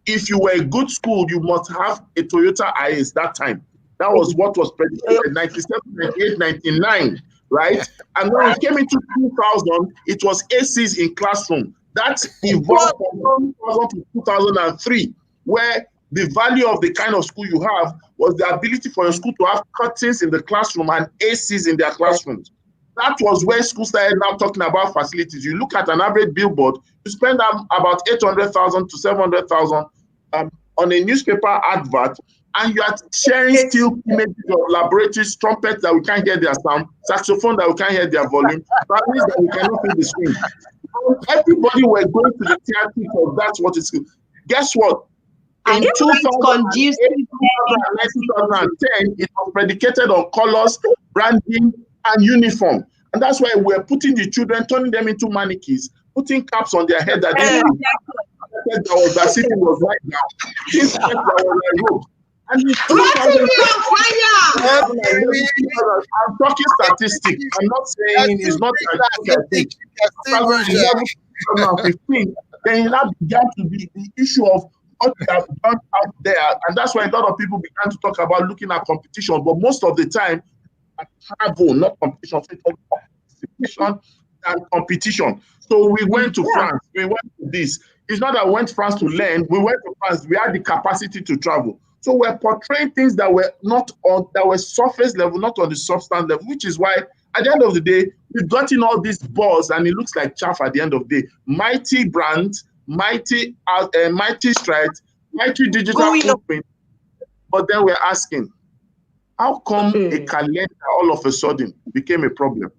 if you were a good school, you must have a Toyota IS that time. That was what was predicted, 97, 98, 99, right? And when it came into 2000, it was ACs in classroom. That evolved from 2000 to 2003, where the value of the kind of school you have was the ability for your school to have curtains in the classroom and ACs in their classrooms. That was where schools started now talking about facilities. You look at an average billboard, you spend about 800,000 to 700,000 on a newspaper advert, and you are sharing still images of laboratories, trumpets that we can't hear their sound, saxophone that we can't hear their volume, violins that we cannot see the screen. Everybody were going to the theater because that's what it's. Guess what? In 2008, 2010, it was predicated on colors, branding, and uniform. And that's why we're putting the children, turning them into mannequins, putting caps on their head that was as if it was right now. This that was like rope. And in 2011, I'm talking statistics. I'm not saying it's not statistic. 2015, then that began to be the issue of what they have done out there. And that's why a lot of people began to talk about looking at competition. But most of the time, travel, not competition. So participation and competition. So we went to France. We went to this. It's not that we went to France to learn. We went to France. We had the capacity to travel. So we're portraying things that were not on, that were surface level, not on the substance level, which is why at the end of the day, we've gotten all these buzz and it looks like chaff at the end of the day. Mighty brands, mighty strides, mighty digital footprint. But then we're asking, how come a calendar all of a sudden became a problem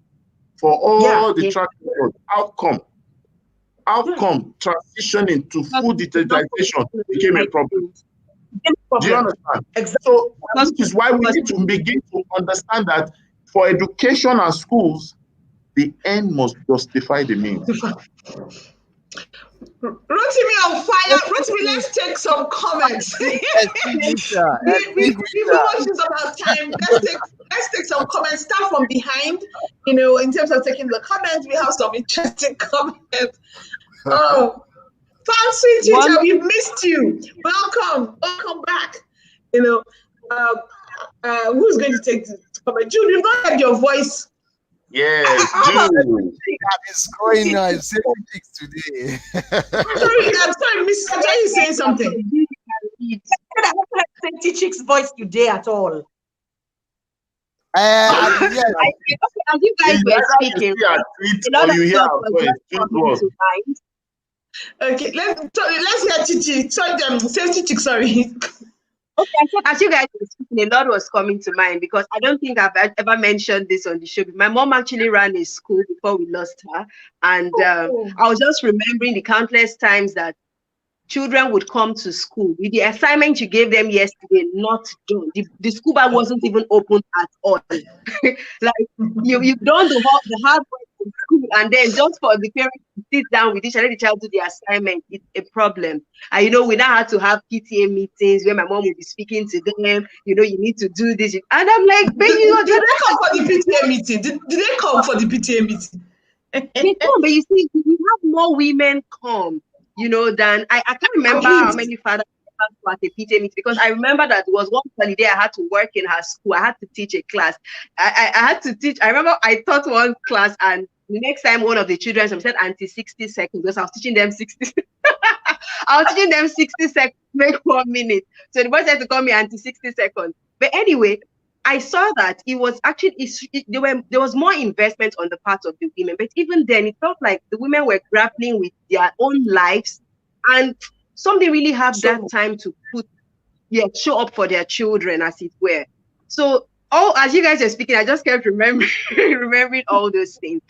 for all the track records? How come? How come transitioning to full digitization became a problem? Do you understand? Exactly. So that is why we need to begin to understand that for education and schools, the end must justify the means. Rotimi on fire. Rotimi, let's take some comments. We've watched this about time. Let's take some comments. Start from behind. You know, in terms of taking the comments, we have some interesting comments. Oh, Fancy teacher, we've missed you. Welcome back. You know, who's going to take this comment? Jude, we've not heard your voice. Yes, Jude. It's going nice. Today. I'm sorry, Miss Ajayi is saying something. I don't say Chick's voice today at all. Yes. As you guys were speaking, okay, let's hear Chichi. Sorry, say Chichi, sorry. Okay, as you guys were speaking, a lot was coming to mind because I don't think I've ever mentioned this on the show. My mom actually ran a school before we lost her. And I was just remembering the countless times that children would come to school with the assignment you gave them yesterday not done. The school bag wasn't even open at all. Like you've done the hard work in school, and then just for the parents to sit down with each and let the child do the assignment, it's a problem. And you know, we now had to have PTA meetings where my mom would be speaking to them. You know, you need to do this, and I'm like, baby, did they come for the PTA meeting? Did they come for the PTA meeting? They come, but you see, we have more women come. You know, than I can't remember how many fathers at a PTA meeting, because I remember that there was one holiday I had to work in her school. I had to teach a class. I had to teach. I remember I taught one class, and the next time one of the children said Auntie 60 seconds, because I was teaching them 60. I was teaching them 60 seconds, make 1 minute. So the boy said to call me Auntie 60 seconds. But anyway, I saw that it was actually there was more investment on the part of the women, but even then it felt like the women were grappling with their own lives, and some didn't really have that time to show up for their children, as it were. So as you guys are speaking, I just kept remembering all those things.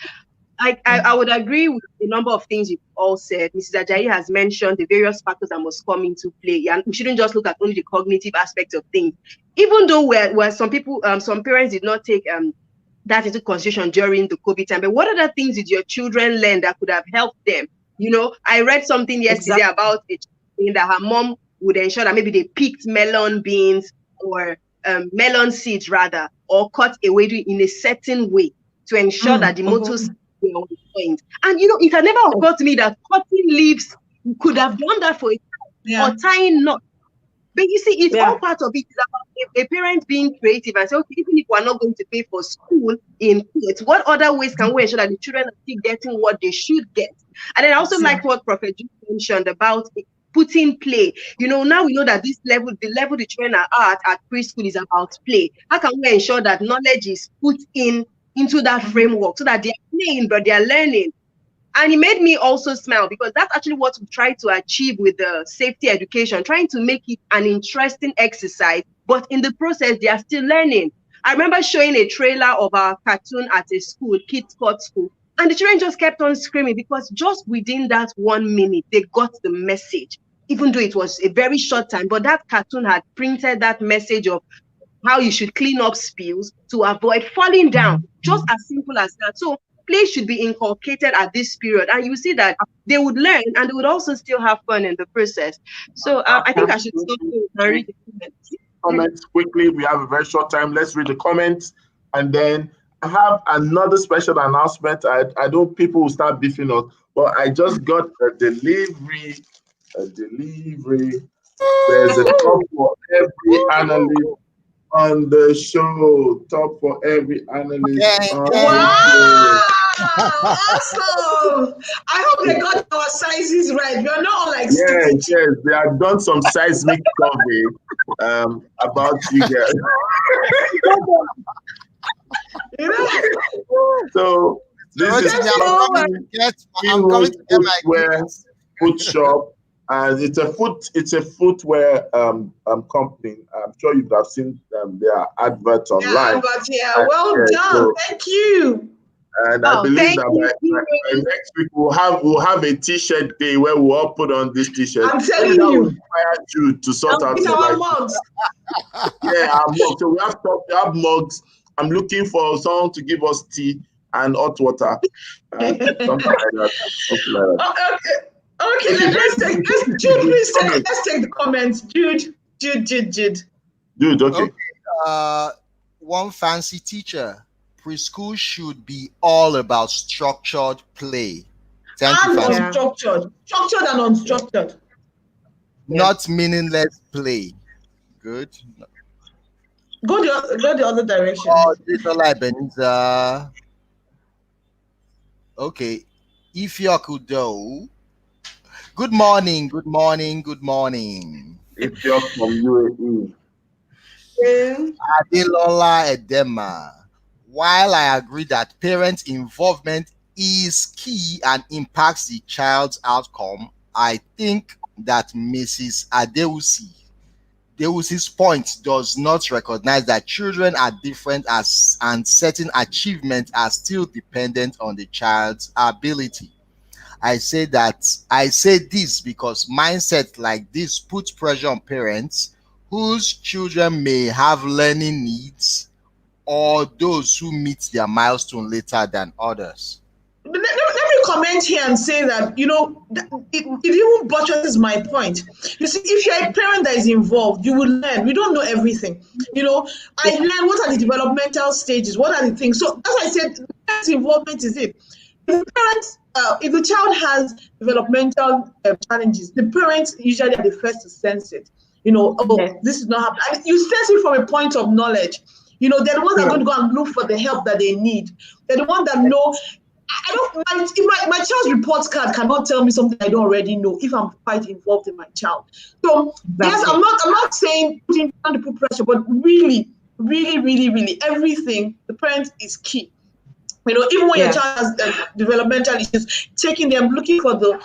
I would agree with a number of things you've all said. Mrs. Ajayi has mentioned the various factors that must come into play, and we shouldn't just look at only the cognitive aspect of things. Even though where some people, some parents did not take that into consideration during the COVID time, but what other things did your children learn that could have helped them? You know, I read something yesterday about a child that her mom would ensure that maybe they picked melon beans or melon seeds rather, or cut away in a certain way to ensure that the motors were on point. And you know, it had never occurred to me that cutting leaves could have done that for a child, or tying knots. But you see, it's all part of it. It's about a parent being creative and say, okay, even if we're not going to pay for school in kids, what other ways can we ensure that the children are still getting what they should get? And then I also like what Prophet Jude mentioned about putting play. You know, now we know that the level the children are at preschool is about play. How can we ensure that knowledge is put into that framework so that they are playing, but they are learning? And it made me also smile because that's actually what we try to achieve with the safety education, trying to make it an interesting exercise, but in the process, they are still learning. I remember showing a trailer of our cartoon at a school, Kids Court School, and the children just kept on screaming because just within that 1 minute, they got the message, even though it was a very short time, but that cartoon had printed that message of how you should clean up spills to avoid falling down. Just as simple as that. So play should be inculcated at this period, and you see that they would learn and they would also still have fun in the process. So I think I should stop here and read the comments. Comments quickly. We have a very short time. Let's read the comments, and then I have another special announcement. I don't people will start beefing us, but I just got a delivery. A delivery. There's a top for every analyst on the show. Top for every analyst on the Wow! show. Awesome! I hope they got our sizes right. We're not all like Yes, Stitch. yes, they have done some seismic survey about you guys. You know? So this is I'm coming to get my footwear foot shop, and it's a footwear company. I'm sure you have seen their adverts online. Yeah, but yeah, well yeah, done. so- Thank you. And I believe thank that you. by next week we'll have a t-shirt day where we'll all put on this t-shirt. I'm telling Maybe that will you. inspire you to sort out With your our life. mugs. Yeah, our mugs. So we have mugs. I'm looking for someone to give us tea and hot water. Something like that. Something like that. Okay, Jude, please let's take the comments. Jude. Dude, okay. One fancy teacher. Preschool should be all about structured play. Thank you, And fancy. unstructured. Structured and unstructured. Not meaningless play. Good. Go the other direction. Oh, this all like Benza. Okay. If you could do. Good morning. If you're from UAE. Adelola Edema. While I agree that parent involvement is key and impacts the child's outcome, I think that Mrs. Deusi's point does not recognize that children are different and certain achievements are still dependent on the child's ability. I say this because mindset like this puts pressure on parents whose children may have learning needs or those who meet their milestone later than others. Let me comment here and say that, it even buttresses my point. You see, if you're a parent that is involved, you will learn. We don't know everything. I learn what are the developmental stages, what are the things. So as I said, parents' involvement is it. If the child has developmental challenges, the parents usually are the first to sense it. This is not happening. I mean, you sense it from a point of knowledge. They're the ones that are going to go and look for the help that they need. They're the ones that know. My child's report card cannot tell me something I don't already know if I'm quite involved in my child. So yes, I'm not saying trying to put pressure, but really, really, really, really, everything, the parent is key. Even when your child has developmental issues, taking them, looking for the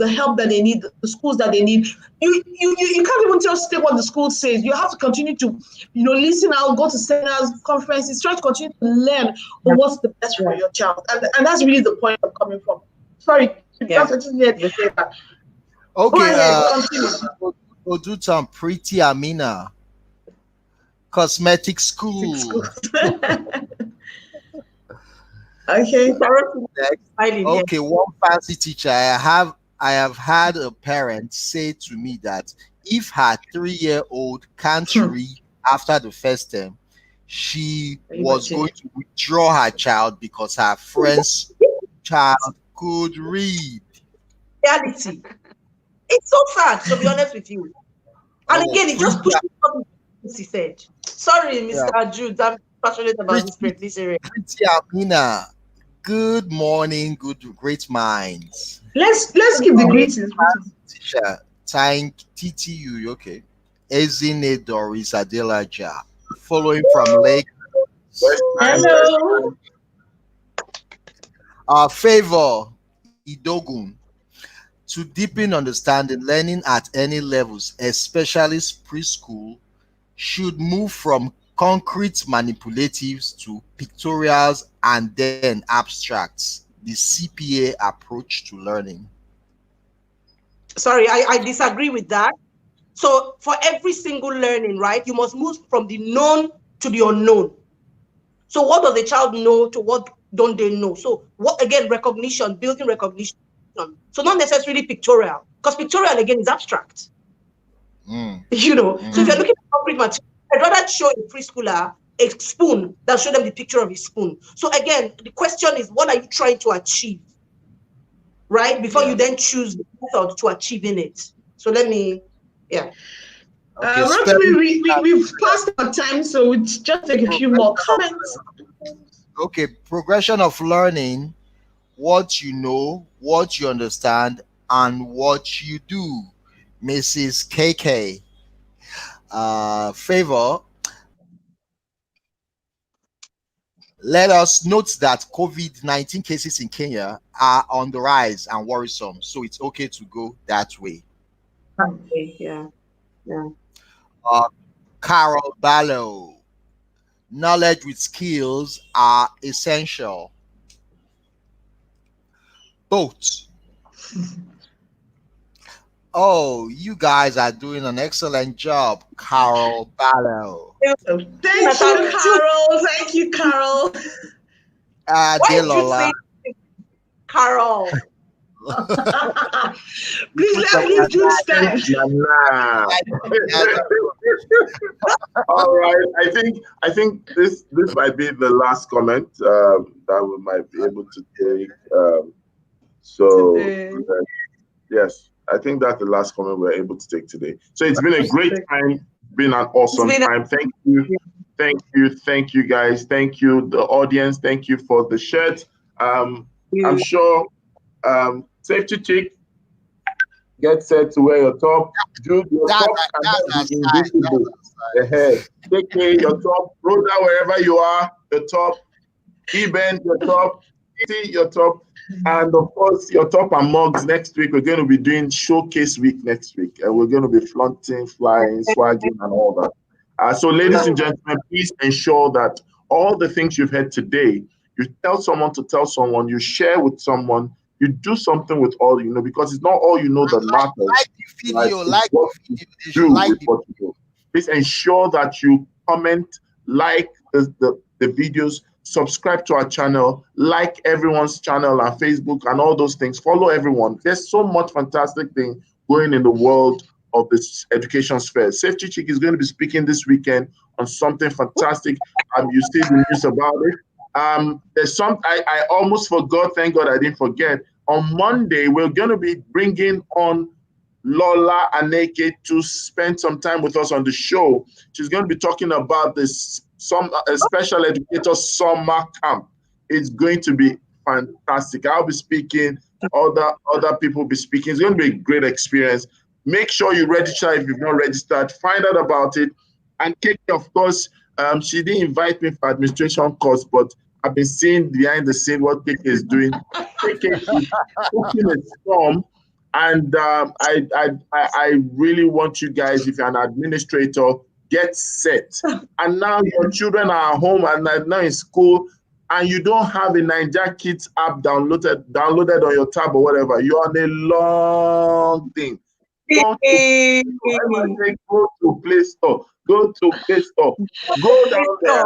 help that they need, the schools that they need. You can't even just take what the school says. You have to continue to, listen out, go to seminars, conferences, try to continue to learn what's the best for your child. And that's really the point I'm coming from. Sorry, just needed to say that. Okay, we'll do some pretty Amina. Cosmetic school. Okay. Okay, one fancy teacher. I have had a parent say to me that if her 3-year-old can't read after the first term, she was going to withdraw her child because her friend's child could read. Reality. It's so sad, to be honest with you. And again, it just pushed what he said. Sorry, Mr. Jude, I'm passionate about this area. Pretty Amina. Good morning, great minds. Let's give the greetings. Teacher, thank TTU, okay. Ezine Doris Adelaja, following from Lake. Hello. Favor, Idogun. To deepen understanding, learning at any levels, especially preschool, should move from concrete manipulatives to pictorials and then abstracts. The CPA approach to learning. Sorry, I disagree with that. So for every single learning, right, you must move from the known to the unknown. So what does a child know to what don't they know? So what again, recognition, building recognition. So not necessarily pictorial, because pictorial again is abstract. Mm. You know, so if you're Mm. looking at concrete material, I'd rather show a preschooler a spoon than show them the picture of a spoon. So again, the question is, what are you trying to achieve? Right? Before you Yeah. then choose the method to achieving it. So let me, yeah. Okay, Rotimi, spelling. we've passed our time, so we'll just take a few more comments. Okay, progression of learning, what you know, what you understand, and what you do. Mrs. KK. Favor, let us note that COVID 19 cases in Kenya are on the rise and worrisome, so it's okay to go that way. Okay, yeah, yeah. Uh, Carol Barlow, knowledge with skills are essential. Both. Oh, you guys are doing an excellent job, Carol Barlow. So thank you, Carol. Thank you, Carol. Why did you Delola. say Carol? Please let Jude start. Nah. All right. I think this might be the last comment that we might be able to take. So Today. yes, I think that's the last comment we're able to take today. So it's been a great time, been an awesome It's been time. Thank you guys. Thank you, the audience. Thank you for the shirt. I'm sure safety chick, get set to wear your top. Dude, your That's, top cannot that's be aside. invisible. Ahead. Take care, your top. Rhoda, wherever you are, your top. Eben, your top. See your top. And of course, your top and mugs next week. We're going to be doing showcase week next week. And we're going to be flaunting, flying, swagging, and all that. So, ladies and gentlemen, please ensure that all the things you've heard today, you tell someone to tell someone, you share with someone, you do something with all you know, because it's not all you know that matters. Like the Right? video, It's like what the you video. They should do like with the what you do. Please ensure that you comment, like the videos, subscribe to our channel, like everyone's channel on Facebook and all those things. Follow everyone. There's so much fantastic thing going in the world of this education sphere. Safety Chick is going to be speaking this weekend on something fantastic. You see the news about it. There's some I almost forgot. Thank God I didn't forget. On Monday, we're going to be bringing on Lola Aneke to spend some time with us on the show. She's going to be talking about this special educator summer camp. It's going to be fantastic. I'll be speaking. Other people will be speaking. It's going to be a great experience. Make sure you register if you've not registered. Find out about it. And Keke, of course, she didn't invite me for administration course, but I've been seeing behind the scene what Keke is doing. Keke is cooking a storm. And I really want you guys, if you're an administrator, get set. And now your children are at home and are now in school, and you don't have a Niger Kids app downloaded on your tab or whatever. You're on a long thing. Go to Play Store. Go to Play Store. Go down there.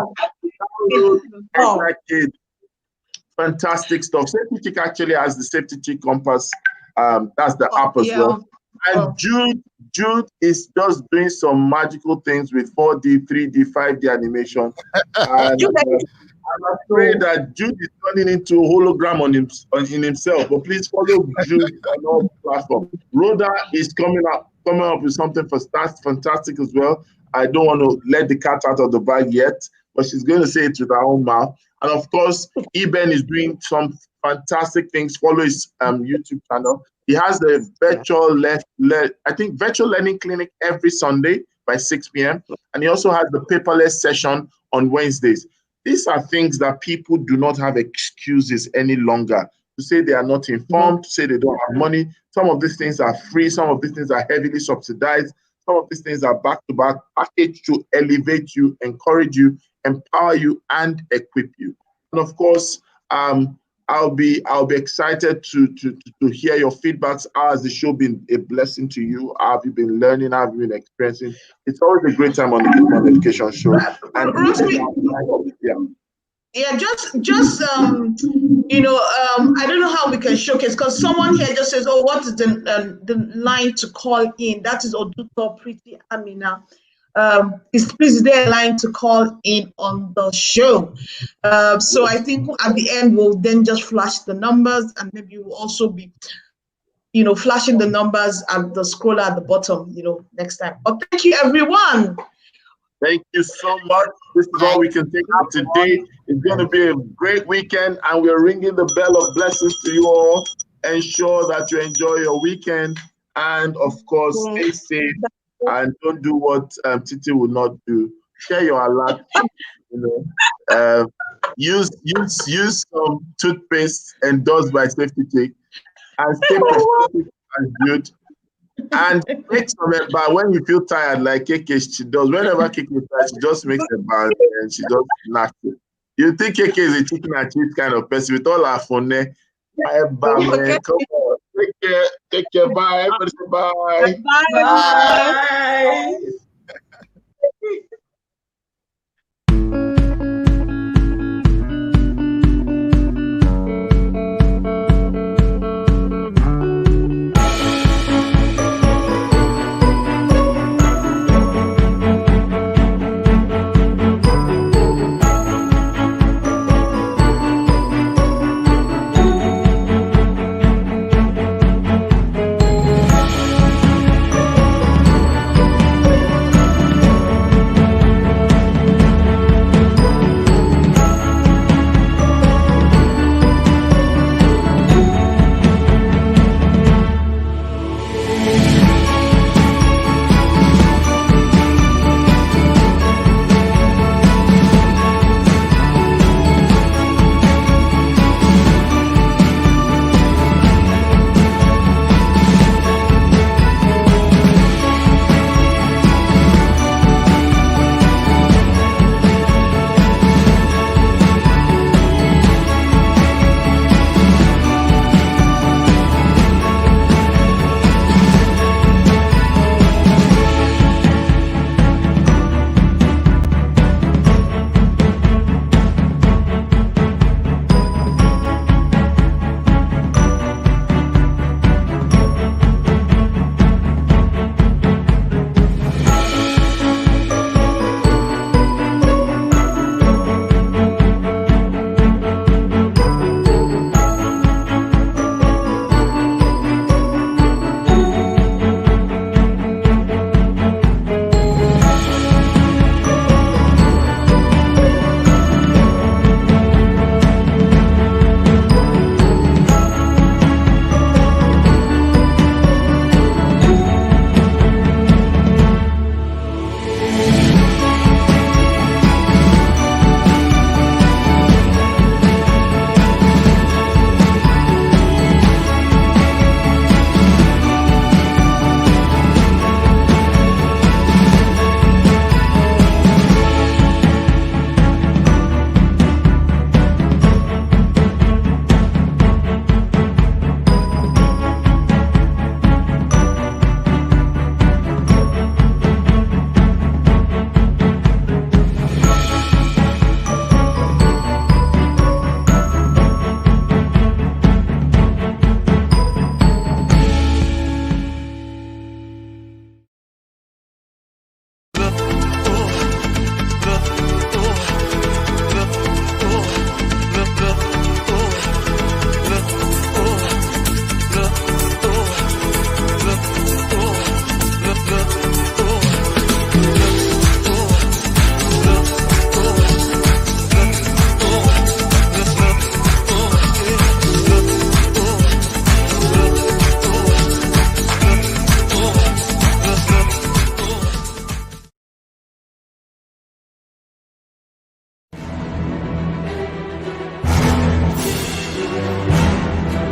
Download Niger Kids. Fantastic stuff. Safety Chick actually has the Safety Chick Compass. That's the app as well. And Jude is just doing some magical things with 4D, 3D, 5D animation. And I'm afraid that Jude is turning into a hologram in himself. But please follow Jude on all platforms. Rhoda is coming up with something fantastic as well. I don't want to let the cat out of the bag yet, but she's going to say it with her own mouth. And of course, Eben is doing some fantastic things. Follow his YouTube channel. He has the virtual learning clinic every Sunday by 6 p.m. And he also has the paperless session on Wednesdays. These are things that people do not have excuses any longer. to say they are not informed, to say they don't have money. Some of these things are free. Some of these things are heavily subsidized. Some of these things are back-to-back packaged to elevate you, encourage you, empower you, and equip you. And of course, I'll be excited to hear your feedbacks. How has the show been a blessing to you? How have you been learning? How have you been experiencing? It's always a great time on the Good Morning Education Show. And yeah, just I don't know how we can showcase, because someone here just says, oh, what is the line to call in? That is Oduto Pretty Amina. Is there a line to call in on the show? So I think at the end we'll then just flash the numbers, and maybe we'll also be flashing the numbers at the scroller at the bottom, next time. But thank you, everyone. Thank you so much. This is all we can take out today. It's going to be a great weekend, and we're ringing the bell of blessings to you all. Ensure that you enjoy your weekend, and of course, stay safe and don't do what Titi will not do. Share your alert. Use some toothpaste endorsed by Safety Take, and stay positive and good. And make some bar when you feel tired, like Keke, she does. Whenever Keke is tired, she just makes a bar and she just knocks it. You think Keke is a chicken and cheese kind of person with all her phone? Bye, man. Come on. Take care. Take care. Bye. Everybody say bye. Bye. Bye.